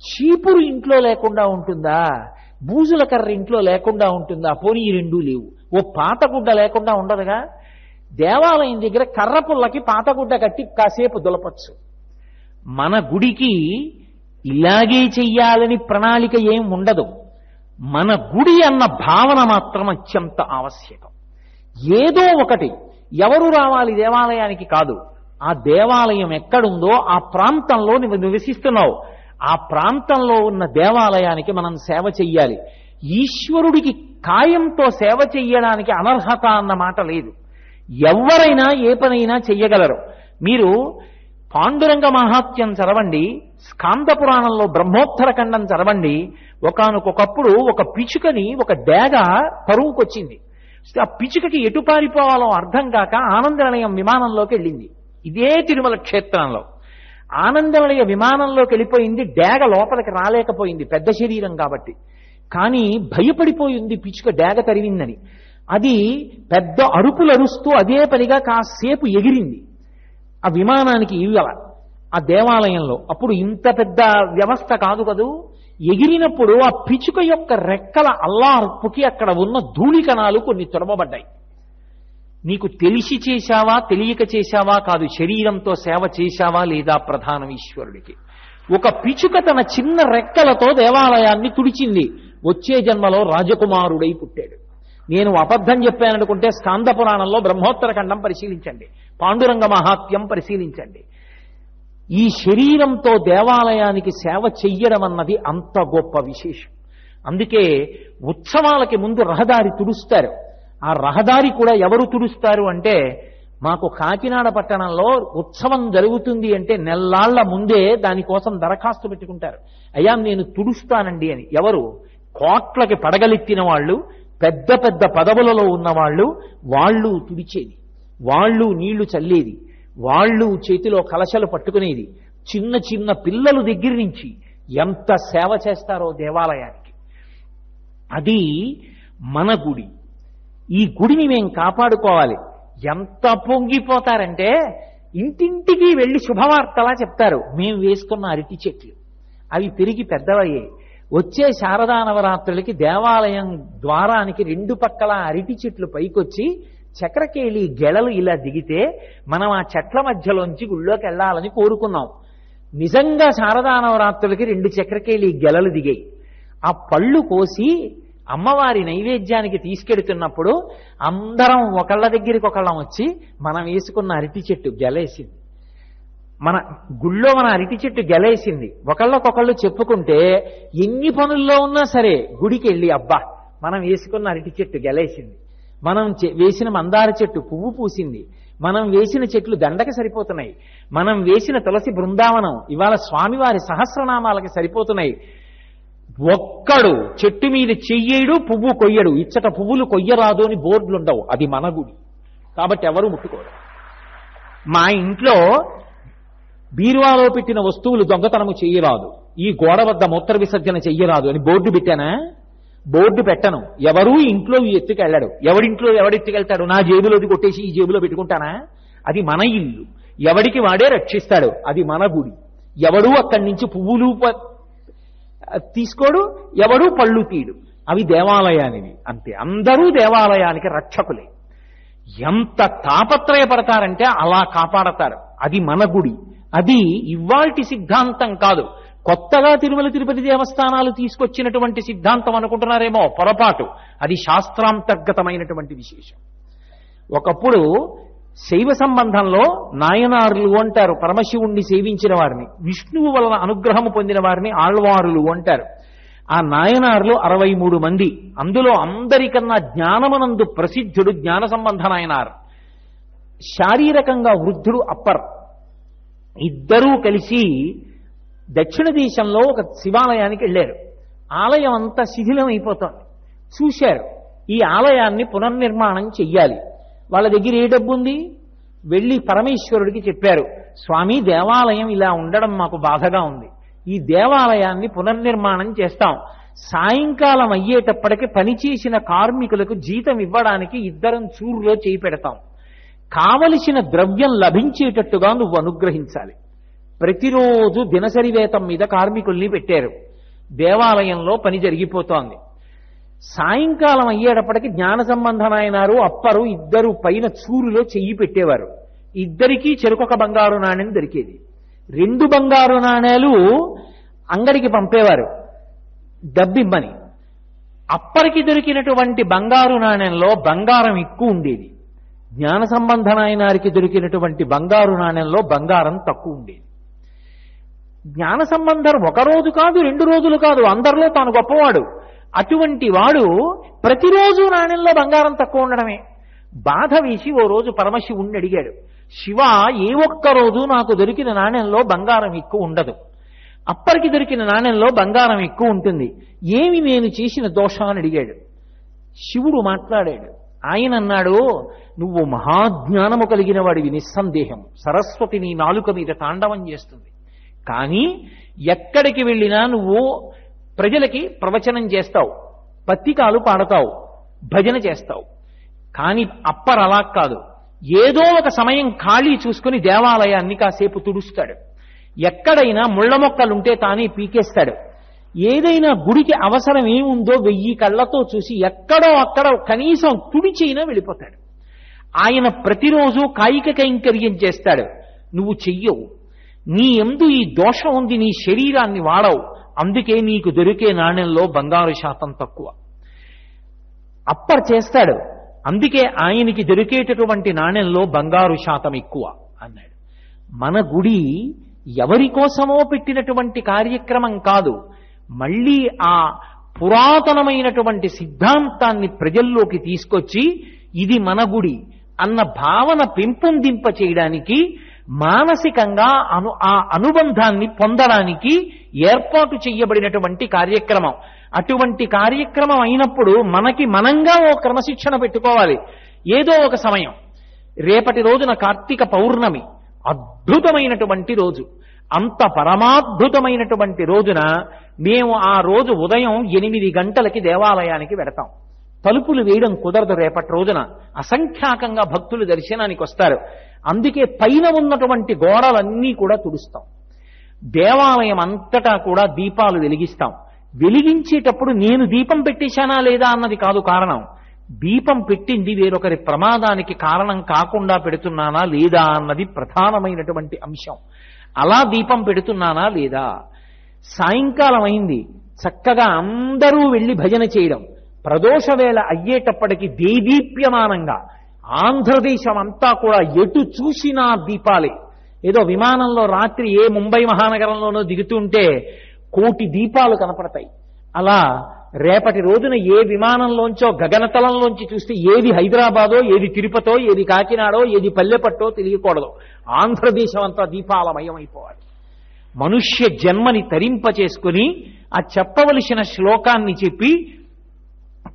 చీపురు ఇంట్లో లేకుండా ఉంటుందా? బూజుల కర్ర ఇంట్లో లేకుండా ఉంటుందా? పోనీ ఈ రెండూ లేవు. ఓ పాతగుడ్డ లేకుండా ఉండదుగా. దేవాలయం దగ్గర కర్ర పుల్లకి పాతగుడ్డ కట్టి కాసేపు దులపచ్చు. మన గుడికి ఇలాగే చెయ్యాలని ప్రణాళిక ఏం ఉండదు. మన గుడి అన్న భావన మాత్రం అత్యంత ఆవశ్యకం. ఏదో ఒకటి, ఎవరు రావాలి దేవాలయానికి కాదు, ఆ దేవాలయం ఎక్కడుందో ఆ ప్రాంతంలో నువ్వు నివసిస్తున్నావు, ఆ ప్రాంతంలో ఉన్న దేవాలయానికి మనం సేవ చెయ్యాలి. ఈశ్వరుడికి కాయంతో సేవ చెయ్యడానికి అనర్హత అన్న మాట లేదు. ఎవరైనా ఏ పనైనా చెయ్యగలరు. మీరు పాండురంగ మహాత్మ్యం చదవండి, స్కాంద పురాణంలో బ్రహ్మోత్తర ఖండం చదవండి. ఒకానొకప్పుడు ఒక పిచుకని ఒక డేగ పరువుకొచ్చింది. ఆ పిచుకకి ఎటు పారిపోవాలో అర్థం కాక ఆనందనిలయం విమానంలోకి వెళ్ళింది. ఇదే తిరుమల క్షేత్రంలో ఆనందనిలయ విమానంలోకి వెళ్ళిపోయింది. డేగ లోపలికి రాలేకపోయింది, పెద్ద శరీరం కాబట్టి. కానీ భయపడిపోయింది పిచుక డేగ తరివిందని. అది పెద్ద అరుపులు అరుస్తూ అదే పనిగా కాసేపు ఎగిరింది ఆ విమానానికి ఇవ్వాల ఆ దేవాలయంలో. అప్పుడు ఇంత పెద్ద వ్యవస్థ కాదు కదూ. ఎగిరినప్పుడు ఆ పిచుక యొక్క రెక్కల అల్లార్పుకి అక్కడ ఉన్న ధూళికణాలు కొన్ని తొడమబడ్డాయి. నీకు తెలిసి చేశావా తెలియక చేశావా కాదు, శరీరంతో సేవ చేశావా లేదా ప్రధానం ఈశ్వరుడికి. ఒక పిచుక తన చిన్న రెక్కలతో దేవాలయాన్ని తుడిచింది. వచ్చే జన్మలో రాజకుమారుడై పుట్టాడు. నేను అబద్ధం చెప్పాననుకుంటే స్కాంద పురాణంలో బ్రహ్మోత్తర ఖండం పరిశీలించండి, పాండురంగ మహాత్మ్యం పరిశీలించండి. ఈ శరీరంతో దేవాలయానికి సేవ చెయ్యడం అన్నది అంత గొప్ప విశేషం. అందుకే ఉత్సవాలకి ముందు రహదారి తుడుస్తారు. ఆ రహదారి కూడా ఎవరు తుడుస్తారు అంటే, మాకు కాకినాడ పట్టణంలో ఉత్సవం జరుగుతుంది అంటే నెల్లాళ్ల ముందే దానికోసం దరఖాస్తు పెట్టుకుంటారు. అయ్యా నేను తుడుస్తానండి అని. ఎవరు? కోట్లకి పడగలెత్తిన వాళ్ళు, పెద్ద పెద్ద పదవులలో ఉన్నవాళ్ళు, వాళ్ళు తుడిచేది, వాళ్ళు నీళ్లు చల్లేది, వాళ్ళు చేతిలో కలశలు పట్టుకునేది. చిన్న చిన్న పిల్లల దగ్గర నుంచి ఎంత సేవ చేస్తారో దేవాలయానికి. అది మన గుడి. ఈ గుడిని మేము కాపాడుకోవాలి. ఎంత పొంగిపోతారంటే ఇంటింటికి వెళ్ళి శుభవార్తలా చెప్తారు. మేము వేసుకున్న అరటి చెట్లు అవి పెరిగి పెద్దవయ్యాయి. వచ్చే శారదా నవరాత్రులకి దేవాలయం ద్వారానికి రెండు పక్కల అరటి చెట్లు పైకొచ్చి చక్రకేళి గెలలు ఇలా దిగితే మనం ఆ చెట్ల మధ్యలోంచి గుళ్ళోకి వెళ్ళాలని కోరుకున్నాం. నిజంగా శారదా నవరాత్రులకి రెండు చక్రకేళి గెలలు దిగాయి. ఆ పళ్ళు కోసి అమ్మవారి నైవేద్యానికి తీసుకెడుతున్నప్పుడు అందరం ఒకళ్ళ దగ్గరికి ఒకళ్ళం వచ్చి మనం వేసుకున్న అరటి చెట్టు గెలేసింది. మన గుళ్ళో మన అరటి చెట్టు గెలేసింది. ఒకళ్ళకొకళ్ళు చెప్పుకుంటే ఎన్ని పనుల్లో ఉన్నా సరే గుడికి వెళ్ళి అబ్బా మనం వేసుకున్న అరటి చెట్టు గెలేసింది, మనం వేసిన మందార చెట్టు పువ్వు పూసింది, మనం వేసిన చెట్లు దండకి సరిపోతున్నాయి, మనం వేసిన తులసి బృందావనం ఇవాళ స్వామివారి సహస్రనామాలకి సరిపోతున్నాయి. ఒక్కడు చెట్టు మీద చెయ్యడు, పువ్వు కొయ్యడు. ఇచ్చట పువ్వులు కొయ్యరాదు అని బోర్డులుండవు. అది మన గుడి కాబట్టి ఎవరు ముట్టుకోరు. మా ఇంట్లో బీరువాలో పెట్టిన వస్తువులు దొంగతనము చెయ్యరాదు, ఈ గోడ వద్ద మూత్ర విసర్జన చెయ్యరాదు అని బోర్డు పెట్టానా? బోర్డు పెట్టను. ఎవరూ ఇంట్లో ఎత్తుకెళ్ళాడు. ఎవడింట్లో ఎవడెత్తుకెళ్తాడు? నా జేబులోది కొట్టేసి ఈ జేబులో పెట్టుకుంటానా? అది మన ఇల్లు, ఎవడికి వాడే రక్షిస్తాడు. అది మన గుడి. ఎవడూ అక్కడి నుంచి పువ్వులు తీసుకోడు, ఎవడు పళ్ళు తీడు. అవి దేవాలయానివి అంతే. అందరూ దేవాలయానికి రక్షకులే. ఎంత తాపత్రయపడతారంటే అలా కాపాడతారు. అది మన గుడి. అది ఇవాల్టి సిద్ధాంతం కాదు, కొత్తగా తిరుమల తిరుపతి దేవస్థానాలు తీసుకొచ్చినటువంటి సిద్ధాంతం అనుకుంటున్నారేమో, పొరపాటు. అది శాస్త్రాంతర్గతమైనటువంటి విశేషం. ఒకప్పుడు శైవ సంబంధంలో నాయనారులు అంటారు పరమశివుణ్ణి సేవించిన వారిని, విష్ణువు వలన అనుగ్రహము పొందిన వారిని ఆళ్వారులు అంటారు. ఆ నాయనారులు 63 మంది. అందులో అందరికన్నా జ్ఞానమునందు ప్రసిద్ధుడు జ్ఞాన సంబంధ నాయనార్. శారీరకంగా వృద్ధుడు అప్పర్. ఇద్దరూ కలిసి దక్షిణ దేశంలో ఒక శివాలయానికి వెళ్ళారు. ఆలయం అంతా శిథిలం అయిపోతోంది. చూశారు, ఈ ఆలయాన్ని పునర్నిర్మాణం చెయ్యాలి. వాళ్ళ దగ్గర ఏ డబ్బు ఉంది? వెళ్ళి పరమేశ్వరుడికి చెప్పారు, స్వామి దేవాలయం ఇలా ఉండడం మాకు బాధగా ఉంది, ఈ దేవాలయాన్ని పునర్నిర్మాణం చేస్తాం, సాయంకాలం అయ్యేటప్పటికి పనిచేసిన కార్మికులకు జీతం ఇవ్వడానికి ఇద్దరం చూరులో చేయి పెడతాం, కావలసిన ద్రవ్యం లభించేటట్టుగా నువ్వు అనుగ్రహించాలి. ప్రతిరోజు దినసరి వేతం మీద కార్మికుల్ని పెట్టారు. దేవాలయంలో పని జరిగిపోతోంది. సాయంకాలం అయ్యేటప్పటికి జ్ఞాన సంబంధనాయనారు అప్పరు ఇద్దరు పైన చూరులో చెయ్యి పెట్టేవారు. ఇద్దరికీ చెరుకొక బంగారు నాణ్యం దొరికేది. 2 బంగారు నాణేలు అంగడికి పంపేవారు డబ్బిమ్మని. అప్పరికి దొరికినటువంటి బంగారు నాణ్యంలో బంగారం ఎక్కువ ఉండేది. జ్ఞాన సంబంధనాయనారికి దొరికినటువంటి బంగారు నాణ్యంలో బంగారం తక్కువ ఉండేది. జ్ఞాన సంబంధం 1 రోజు కాదు, 2 రోజులు కాదు, అందరిలో తాను గొప్పవాడు. అటువంటి వాడు ప్రతిరోజు నాణ్యంలో బంగారం తక్కువ ఉండడమే బాధ వేసి ఓ రోజు పరమశివుణ్ణి అడిగాడు, శివ, ఏ ఒక్క రోజు నాకు దొరికిన నాణ్యంలో బంగారం ఎక్కువ ఉండదు, అప్పటికి దొరికిన నాణ్యంలో బంగారం ఎక్కువ ఉంటుంది, ఏమి నేను చేసిన దోషం అని అడిగాడు. శివుడు మాట్లాడాడు. ఆయన అన్నాడు, నువ్వు మహాజ్ఞానము కలిగిన వాడివి, నిస్సందేహం. సరస్వతి నీ నాలుక మీద తాండవం చేస్తుంది. కానీ ఎక్కడికి వెళ్ళినా నువ్వు ప్రజలకి ప్రవచనం చేస్తావు, పత్రికాలు పాడతావు, భజన చేస్తావు. కానీ అప్పర్ అలా కాదు. ఏదో ఒక సమయం ఖాళీ చూసుకుని దేవాలయాన్ని కాసేపు తుడుస్తాడు. ఎక్కడైనా ముళ్ళ మొక్కలుంటే తానే పీకేస్తాడు. ఏదైనా గుడికి అవసరం ఏముందో 1000 కళ్ళతో చూసి ఎక్కడో అక్కడ కనీసం తుడిచైనా వెళ్ళిపోతాడు. ఆయన ప్రతిరోజు కాయిక కైంకర్యం చేస్తాడు. నువ్వు చెయ్యవు. నీ యందు ఈ దోషం ఉంది, నీ శరీరాన్ని వాడవు, అందుకే నీకు దొరికే నాణ్యంలో బంగారు శాతం తక్కువ. అప్పర్ చేస్తాడు, అందుకే ఆయనకి దొరికేటటువంటి నాణ్యంలో బంగారు శాతం ఎక్కువ అన్నాడు. మన గుడి ఎవరి కోసమో పెట్టినటువంటి కార్యక్రమం కాదు, మళ్ళీ ఆ పురాతనమైనటువంటి సిద్ధాంతాన్ని ప్రజల్లోకి తీసుకొచ్చి ఇది మన గుడి అన్న భావన పెంపొందింప చేయడానికి, మానసికంగా ఆ అనుబంధాన్ని పొందడానికి ఏర్పాటు చేయబడినటువంటి కార్యక్రమం. అటువంటి కార్యక్రమం అయినప్పుడు మనకి మనంగా ఓ క్రమశిక్షణ పెట్టుకోవాలి. ఏదో ఒక సమయం, రేపటి రోజున కార్తీక పౌర్ణమి, అద్భుతమైనటువంటి రోజు. అంత పరమాద్భుతమైనటువంటి రోజున మేము ఆ రోజు ఉదయం 8 గంటలకి దేవాలయానికి వెడతాం. తలుపులు వేయడం కుదరదు. రేపటి రోజున అసంఖ్యాకంగా భక్తులు దర్శనానికి వస్తారు. అందుకే పైన ఉన్నటువంటి గోడలన్నీ కూడా తుడుస్తాం. దేవాలయం అంతటా కూడా దీపాలు వెలిగిస్తాం. వెలిగించేటప్పుడు నేను దీపం పెట్టేశానా లేదా అన్నది కాదు కారణం. దీపం పెట్టింది వేరొకరి ప్రమాదానికి కారణం కాకుండా పెడుతున్నానా లేదా అన్నది ప్రధానమైనటువంటి అంశం. అలా దీపం పెడుతున్నానా లేదా. సాయంకాలం అయింది, చక్కగా అందరూ వెళ్ళి భజన చేయడం. ప్రదోష వేళ అయ్యేటప్పటికి దేదీప్యమానంగా ఆంధ్రదేశం అంతా కూడా ఎటు చూసినా దీపాలే. ఏదో విమానంలో రాత్రి ఏ ముంబై మహానగరంలోనో దిగుతుంటే 1,000,000 దీపాలు కనపడతాయి. అలా రేపటి రోజున ఏ విమానంలోంచో గగనతలంలోంచి చూస్తే ఏది హైదరాబాదో, ఏది తిరుపతో, ఏది కాకినాడో, ఏది పల్లెపట్టో తెలియకూడదు. ఆంధ్రదేశం అంతా దీపాలమయమైపోవాలి. మనుష్య జన్మని తరింపచేసుకుని ఆ చెప్పవలసిన శ్లోకాన్ని చెప్పి,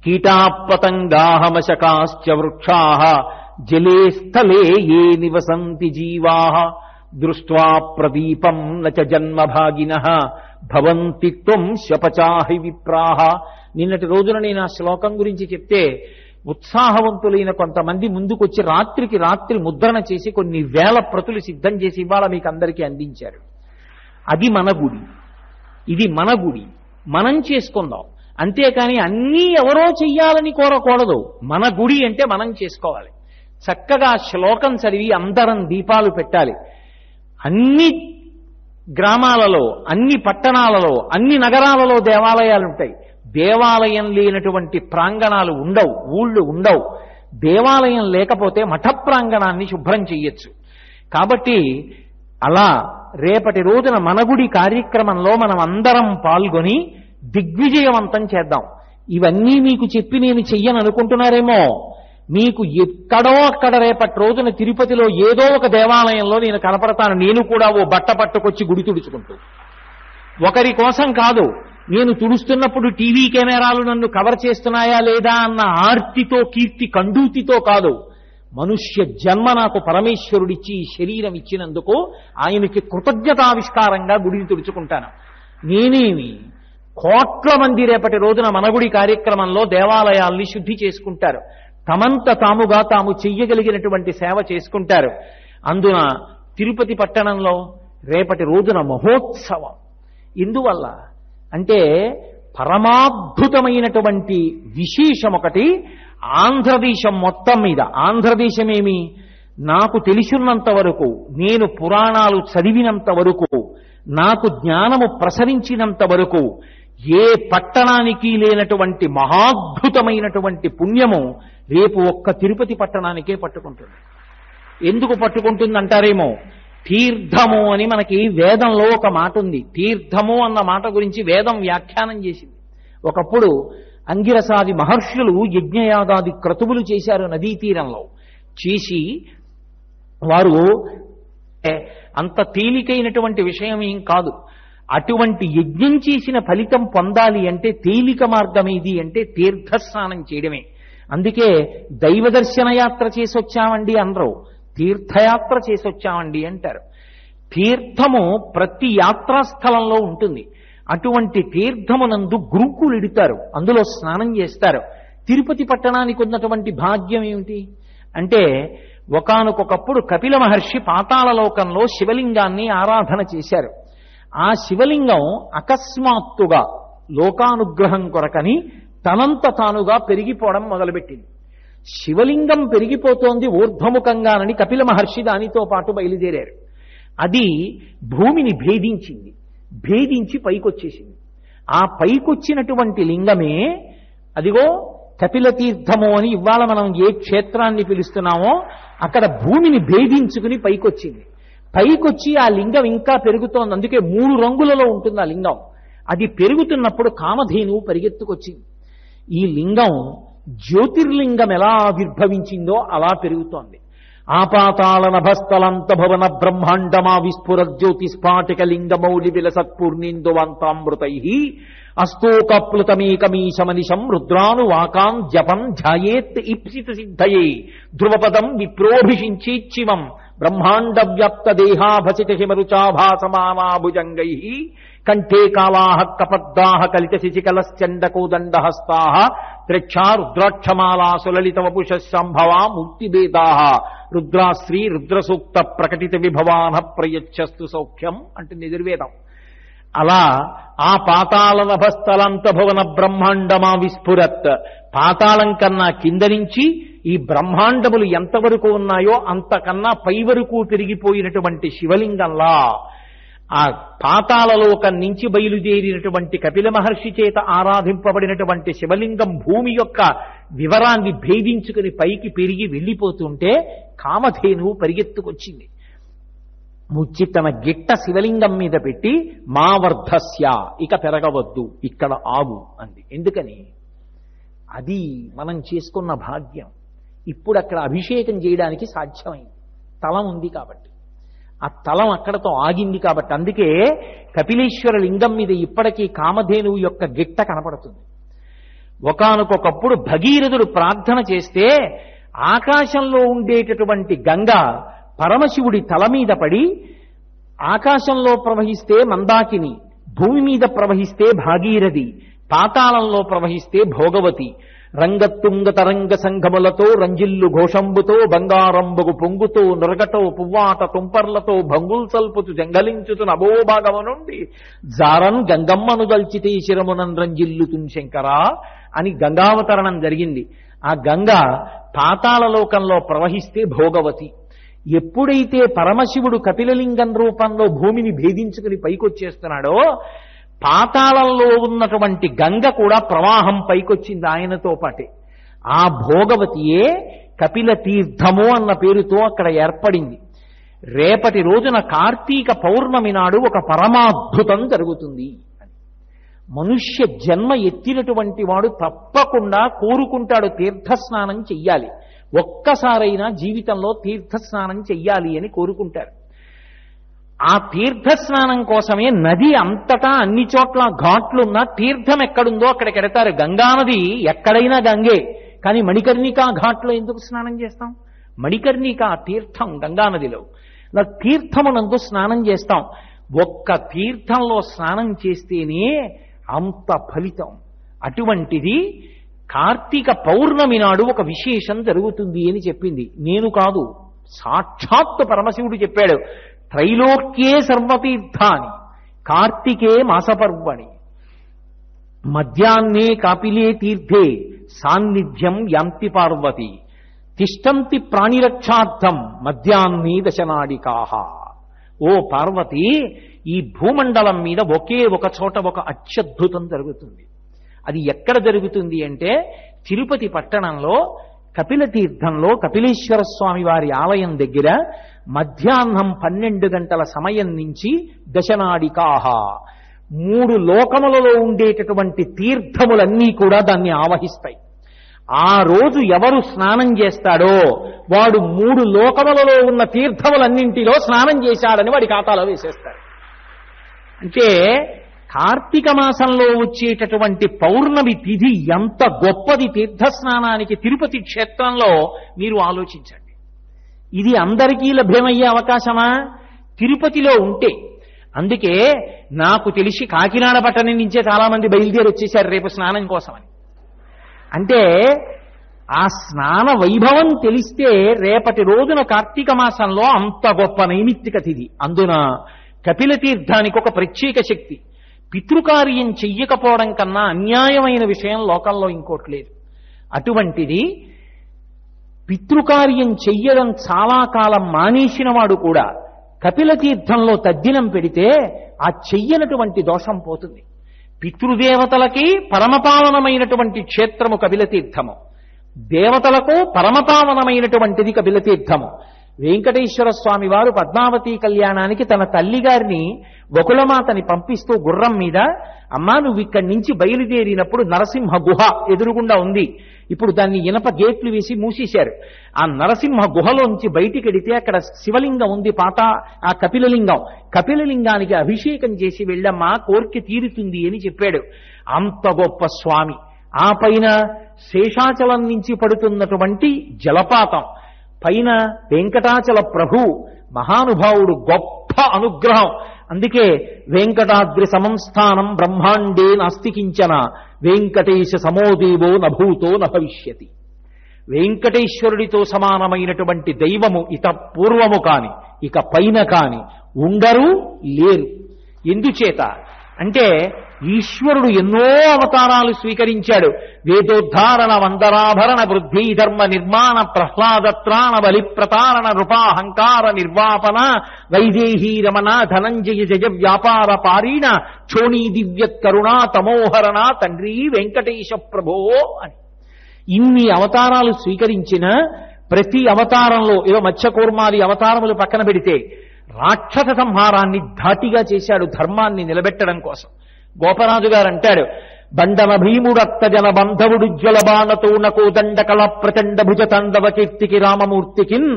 కీటాపతంగాహమశకాశ్చ వృక్షాః జలే స్థలే ఏ నివసంతి జీవాః దృష్ట్వా ప్రదీపం నచ జన్మభాగినః భవంతి త్వం శపచాహి విప్రాః. నిన్నటి రోజున నేను ఆ శ్లోకం గురించి చెప్తే ఉత్సాహవంతులైన కొంతమంది ముందుకొచ్చి రాత్రికి రాత్రి ముద్రణ చేసి కొన్ని వేల ప్రతులు సిద్ధం చేసి ఇవాళ మీకు అందరికీ అందించారు. అది మన గుడి, ఇది మన గుడి. మనం చేసుకుందాం. అంతేకాని అన్నీ ఎవరో చెయ్యాలని కోరకూడదు. మన గుడి అంటే మనం చేసుకోవాలి. చక్కగా శ్లోకం చదివి అందరం దీపాలు పెట్టాలి. అన్ని గ్రామాలలో, అన్ని పట్టణాలలో, అన్ని నగరాలలో దేవాలయాలుంటాయి. దేవాలయం లేనటువంటి ప్రాంగణాలు ఉండవు, ఊళ్ళు ఉండవు. దేవాలయం లేకపోతే మఠ ప్రాంగణాన్ని శుభ్రం చెయ్యొచ్చు. కాబట్టి అలా రేపటి రోజున మనగుడి కార్యక్రమంలో మనం అందరం పాల్గొని దిగ్విజయవంతం చేద్దాం. ఇవన్నీ మీకు చెప్పి నేను చెయ్యను అనుకుంటున్నారేమో. మీకు ఎక్కడో అక్కడ రేపటి రోజున తిరుపతిలో ఏదో ఒక దేవాలయంలో నేను కనపడతాను. నేను కూడా ఓ బట్ట పట్టుకొచ్చి గుడి తుడుచుకుంటూ, ఒకరి కోసం కాదు. నేను తుడుస్తున్నప్పుడు టీవీ కెమెరాలు నన్ను కవర్ చేస్తున్నాయా లేదా అన్న ఆర్తితో, కీర్తి కండూతితో కాదు. మనుష్య జన్మ నాకు పరమేశ్వరుడిచ్చి ఈ శరీరం ఇచ్చినందుకు ఆయనకి కృతజ్ఞతావిష్కారంగా గుడిని తుడుచుకుంటాను. నేనేమి కోట్ల మంది రేపటి రోజున మనగుడి కార్యక్రమంలో దేవాలయాల్ని శుద్ధి చేసుకుంటారు. తమంత తాముగా తాము చెయ్యగలిగినటువంటి సేవ చేసుకుంటారు. అందున తిరుపతి పట్టణంలో రేపటి రోజున మహోత్సవం. ఎందువల్ల అంటే పరమాద్భుతమైనటువంటి విశేషం ఒకటి ఆంధ్రదేశం మొత్తం మీద. ఆంధ్రదేశమేమి, నాకు తెలిసినంత వరకు, నేను పురాణాలు చదివినంత వరకు, నాకు జ్ఞానము ప్రసరించినంత వరకు ఏ పట్టణానికి లేనటువంటి మహాద్భుతమైనటువంటి పుణ్యము రేపు ఒక్క తిరుపతి పట్టణానికే పట్టుకుంటుంది. ఎందుకు పట్టుకుంటుందంటారేమో, తీర్థము అని మనకి వేదంలో ఒక మాట ఉంది. తీర్థము అన్న మాట గురించి వేదం వ్యాఖ్యానం చేసింది. ఒకప్పుడు అంగిరసాది మహర్షులు యజ్ఞయాగాది క్రతువులు చేశారు నదీ తీరంలో. చేసి వారు అంత తేలికైనటువంటి విషయం ఏం కాదు. అటువంటి యజ్ఞం చేసిన ఫలితం పొందాలి అంటే తేలిక మార్గం ఏది అంటే తీర్థస్నానం చేయడమే. అందుకే దైవ దర్శన యాత్ర చేసొచ్చామండి అనరు, తీర్థయాత్ర చేసొచ్చామండి అంటారు. తీర్థము ప్రతి యాత్రాస్థలంలో ఉంటుంది. అటువంటి తీర్థమునందు గురుకులు ఇడుతారు, అందులో స్నానం చేస్తారు. తిరుపతి పట్టణానికి ఉన్నటువంటి భాగ్యం ఏమిటి అంటే, ఒకానొకప్పుడు కపిల మహర్షి పాతాళలోకంలో శివలింగాన్ని ఆరాధన చేశారు. ఆ శివలింగం అకస్మాత్తుగా లోకానుగ్రహం కొరకని తనంత తానుగా పెరిగిపోవడం మొదలుపెట్టింది. శివలింగం పెరిగిపోతోంది ఊర్ధ్వముఖంగానని కపిల మహర్షి దానితో పాటు బయలుదేరారు. అది భూమిని భేదించింది, భేదించి పైకొచ్చేసింది. ఆ పైకొచ్చినటువంటి లింగమే అదిగో కపిల తీర్థము అని ఇవాళ మనం ఏ క్షేత్రాన్ని పిలుస్తున్నామో అక్కడ భూమిని భేదించుకుని పైకొచ్చింది. పైకొచ్చి ఆ లింగం ఇంకా పెరుగుతోంది. అందుకే 3 రంగులలో ఉంటుంది ఆ లింగం. అది పెరుగుతున్నప్పుడు కామధేనువు పరిగెత్తుకొచ్చింది. ఈ లింగం జ్యోతిర్లింగం ఎలా ఆవిర్భవించిందో అలా పెరుగుతోంది. ఆపాతాళ నభస్థలంత భవన బ్రహ్మాండమా విస్ఫుర జ్యోతిస్ఫాటిక లింగమౌలి విలసత్పూర్ణేందువంతామృతై అస్తోకప్లుతమేకమీశమనిశం రుద్రాను వాకాం జపం ధ్యాయేత్ ఇప్సిత సిద్ధయే ధ్రువపదం విప్రోభిషించేచ్చివం బ్రహ్మాండ వ్యాప్త దేహాభసిత హిమరుచాభాసమానాభుజంగై కంఠే కాళాః కపద్దాః కలిత శిశికలశ్చండకోదండహస్తాః త్రక్షా రుద్రాక్షమాలా సులలిత వపుషః సంభవా మూర్తిభేదాః రుద్రాశ్రీ రుద్రసూక్త ప్రకటిత విభవాన ప్రయచ్చస్తు సౌఖ్యం అంటే నిర్వేదం. అలా ఆ పాతాళ నభస్థలంత భువన బ్రహ్మాండమా విస్ఫురత్, పాతాళం కన్నా కింద నుంచి ఈ బ్రహ్మాండములు ఎంతవరకు ఉన్నాయో అంతకన్నా పై వరకు పెరిగిపోయినటువంటి శివలింగంలా ఆ పాతాళలోకం నుంచి బయలుదేరినటువంటి కపిల మహర్షి చేత ఆరాధింపబడినటువంటి శివలింగం భూమి యొక్క వివరాన్ని భేదించుకుని పైకి పెరిగి వెళ్ళిపోతుంటే కామధేనువు పరిగెత్తుకొచ్చింది. ముచ్చి తన గిట్ట శివలింగం మీద పెట్టి మా వర్ధస్య, ఇక పెరగవద్దు, ఇక్కడ ఆగు అంది. ఎందుకని? అది మనం చేసుకున్న భాగ్యం. ఇప్పుడు అక్కడ అభిషేకం చేయడానికి సాధ్యమైంది, తలం ఉంది కాబట్టి. ఆ తలం అక్కడతో ఆగింది కాబట్టి. అందుకే కపిలేశ్వర లింగం మీద ఇప్పటికీ కామధేనువు యొక్క గిట్ట కనపడుతుంది. ఒకానొకప్పుడు భగీరథుడు ప్రార్థన చేస్తే ఆకాశంలో ఉండేటటువంటి గంగ పరమశివుడి తల మీద పడి, ఆకాశంలో ప్రవహిస్తే మందాకిని, భూమి మీద ప్రవహిస్తే భాగీరథి, పాతాళంలో ప్రవహిస్తే భోగవతి, రంగతుంగ తరంగ సంఘములతో రంజిల్లు ఘోషంబుతో బంగారంబగు పొంగుతో నురగటో పువ్వాట తుంపర్లతో భంగుల్ సల్పుతు జంగలించుతు నభోభాగము నుండి జారన్ గంగమ్మను దల్చితే శిరమునన్ రంజిల్లుతున్ శంకరా అని గంగావతరణం జరిగింది. ఆ గంగ పాతాళలోకంలో ప్రవహిస్తే భోగవతి. ఎప్పుడైతే పరమశివుడు కపిలలింగం రూపంలో భూమిని భేదించుకుని పైకొచ్చేస్తున్నాడో పాతాళంలో ఉన్నటువంటి గంగ కూడా ప్రవాహం పైకొచ్చింది ఆయనతో పాటే. ఆ భోగవతియే కపిల తీర్థము అన్న పేరుతో అక్కడ ఏర్పడింది. రేపటి రోజున కార్తీక పౌర్ణమి నాడు ఒక పరమాద్భుతం జరుగుతుంది. మనుష్య జన్మ ఎత్తినటువంటి వాడు తప్పకుండా కోరుకుంటాడు తీర్థస్నానం చెయ్యాలి, ఒక్కసారైనా జీవితంలో తీర్థస్నానం చెయ్యాలి అని కోరుకుంటారు. ఆ తీర్థస్నానం కోసమే నది అంతటా అన్ని చోట్ల ఘాట్లున్నా తీర్థం ఎక్కడుందో అక్కడికి ఎడతారు. గంగానది ఎక్కడైనా గంగే, కానీ మణికర్ణికా ఘాట్లో ఎందుకు స్నానం చేస్తాం? మణికర్ణికా తీర్థం గంగానదిలో, తీర్థమునందు స్నానం చేస్తాం. ఒక్క తీర్థంలో స్నానం చేస్తేనే అంత ఫలితం. అటువంటిది కార్తీక పౌర్ణమి నాడు ఒక విశేషం జరుగుతుంది అని చెప్పింది. నేను కాదు, సాక్షాత్తు పరమశివుడు చెప్పాడు. త్రైలోక్యే సర్వతీర్థాని కార్తికే మాసపర్వణి మధ్యాహ్నే కాపిలే తీర్థే సాన్నిధ్యం యాంతి పార్వతి తిష్టంతి ప్రాణిరక్షార్థం మధ్యాహ్నే దశనాడికాహ. ఓ పార్వతి, ఈ భూమండలం మీద ఒకే ఒక చోట ఒక అత్యద్భుతం జరుగుతుంది. అది ఎక్కడ జరుగుతుంది అంటే తిరుపతి పట్టణంలో కపిల తీర్థంలో కపిలేశ్వర స్వామి వారి ఆలయం దగ్గర మధ్యాహ్నం 12 గంటల సమయం నుంచి దశనాడికాహ 3 లోకములలో ఉండేటటువంటి తీర్థములన్నీ కూడా దాన్ని ఆవహిస్తాయి. ఆ రోజు ఎవరు స్నానం చేస్తాడో వాడు 3 లోకములలో ఉన్న తీర్థములన్నింటిలో స్నానం చేశాడని వాడి ఖాతాలో వేసేస్తాడు. అంటే కార్తీక మాసంలో వచ్చేటటువంటి పౌర్ణమి తిథి ఎంత గొప్పది తీర్థస్నానానికి తిరుపతి క్షేత్రంలో మీరు ఆలోచించండి. ఇది అందరికీ లభ్యమయ్యే అవకాశమా? తిరుపతిలో ఉంటే. అందుకే నాకు తెలిసి కాకినాడ పట్టణం నుంచే చాలా మంది బయలుదేరి వచ్చేశారు రేపు స్నానం కోసమని. అంటే ఆ స్నాన వైభవం తెలిస్తే రేపటి రోజున కార్తీక మాసంలో అంత గొప్ప నైమిత్తిక తిథి. అందున కపిల తీర్థానికి ఒక ప్రత్యేక శక్తి. పితృకార్యం చెయ్యకపోవడం కన్నా అన్యాయమైన విషయం లోకంలో ఇంకోటి లేదు. అటువంటిది పితృకార్యం చెయ్యడం చాలా కాలం మానేసిన వాడు కూడా కపిల తీర్థంలో తద్దినం పెడితే ఆ చెయ్యనటువంటి దోషం పోతుంది. పితృదేవతలకి పరమపావనమైనటువంటి క్షేత్రము కపిల తీర్థము, దేవతలకు పరమపావనమైనటువంటిది కపిల తీర్థము. వెంకటేశ్వర స్వామి వారు పద్మావతి కళ్యాణానికి తన తల్లిగారిని వకులమాతని పంపిస్తూ గుర్రం మీద, అమ్మా నువ్వు ఇక్కడి నుంచి బయలుదేరినప్పుడు నరసింహ గుహ ఎదురుగుండా ఉంది, ఇప్పుడు దాన్ని ఇనప గేట్లు వేసి మూసేశారు. ఆ నరసింహ గుహలోంచి బయటికి వెడితే అక్కడ శివలింగం ఉంది, పాత ఆ కపిలలింగం. కపిలలింగానికి అభిషేకం చేసి వెళ్ళమ్మా, కోరిక తీరుతుంది అని చెప్పాడు. అంత గొప్ప స్వామి. ఆ పైన శేషాచలం నుంచి పడుతున్నటువంటి జలపాతం, పైన వెంకటాచల ప్రభు మహానుభావుడు, గొప్ప అనుగ్రహం. అందుకే వెంకటాద్రి సమంస్థానం బ్రహ్మాండే నాస్తికించన వెంకటేశ సమోదేవో నభూతో నభవిష్యతి. వెంకటేశ్వరుడితో సమానమైనటువంటి దైవము ఇత పూర్వము కాని ఇక పైన కాని ఉండరు, లేరు. ఎందుచేత అంటే ఈశ్వరుడు ఎన్నో అవతారాలు స్వీకరించాడు. వేదోద్ధారణ వందరాభరణ వృద్ధి ధర్మ నిర్మాణ ప్రహ్లాదత్రాణ బలి ప్రతారణ నృపాహంకార నిర్వాపన వైదేహీ రమణ ధనంజయ జయ వ్యాపార పారీణ క్షోణీ దివ్యత్ కరుణా తమోహరణ తండ్రి వెంకటేశ ప్రభో అని ఇన్ని అవతారాలు స్వీకరించిన ప్రతి అవతారంలో ఏదో మత్స్యకూర్మాది అవతారములు పక్కన పెడితే రాక్షస సంహారాన్ని ధాటిగా చేశాడు ధర్మాన్ని నిలబెట్టడం కోసం. గోపరాజు గారు అంటాడు, బండన భీముడత్త జన బంధవుడుజ్వల బాణతోనకో దండకళ ప్రచండ భుజ తండవ కీర్తికి రామమూర్తికిన్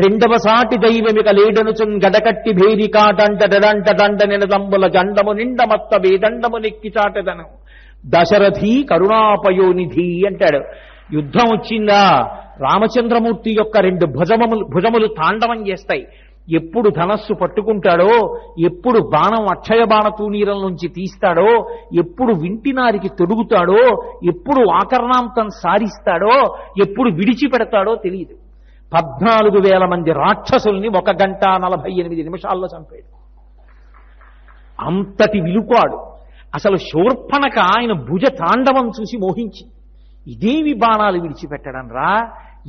రెండవ సాటి దైవమిక లేడనుచున్ గడకట్టి భేరికాటంట డంట దండ నిలదంబుల జండము నిండమత్త వేదండము నెక్కి చాటదను దశరథి కరుణాపయోనిధి అంటాడు. యుద్ధం వచ్చిందా, రామచంద్రమూర్తి యొక్క 2 భుజములు తాండవం చేస్తాయి. ఎప్పుడు ధనస్సు పట్టుకుంటాడో, ఎప్పుడు బాణం అక్షయ బాణ తూణీరం నుంచి తీస్తాడో, ఎప్పుడు వింటినారికి తొడుగుతాడో, ఎప్పుడు ఆకర్ణాంతం సారిస్తాడో, ఎప్పుడు విడిచిపెడతాడో తెలియదు. 14,000 మంది రాక్షసుల్ని 1 గంట 48 నిమిషాల్లో చంపాడు. అంతటి విలుకాడు. అసలు శూర్పణఖ ఆయన భుజ తాండవం చూసి మోహించి, ఇదేవి బాణాలు విడిచిపెట్టడం రా,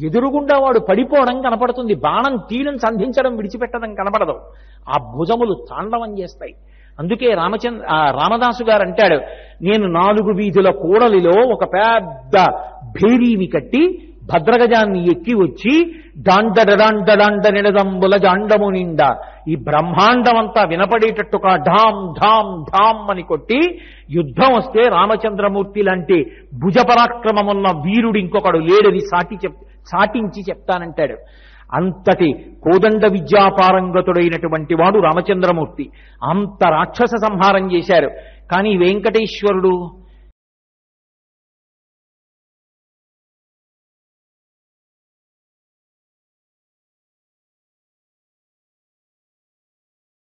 ఎదురుగుండా వాడు పడిపోవడం కనపడుతుంది, బాణం తీయడం సంధించడం విడిచిపెట్టడం కనపడదు. ఆ భుజములు తాండవం చేస్తాయి. అందుకే రామదాసు గారు అంటాడు, నేను 4 వీధుల కూడలిలో ఒక పెద్ద భేరీని కట్టి భద్రగజాన్ని ఎక్కి వచ్చి డాండ నిడదంబుల జాండము నిండా ఈ బ్రహ్మాండమంతా వినపడేటట్టుగా ఢాం ఢాం ఢాం అని కొట్టి, యుద్ధం వస్తే రామచంద్రమూర్తి లాంటి భుజపరాక్రమమున్న వీరుడు ఇంకొకడు లేడని సాటించి చెప్తానంటాడు. అంతటి కోదండ విద్యాపారంగతుడైనటువంటి వాడు రామచంద్రమూర్తి. అంత రాక్షస సంహారం చేశారు. కానీ వెంకటేశ్వరుడు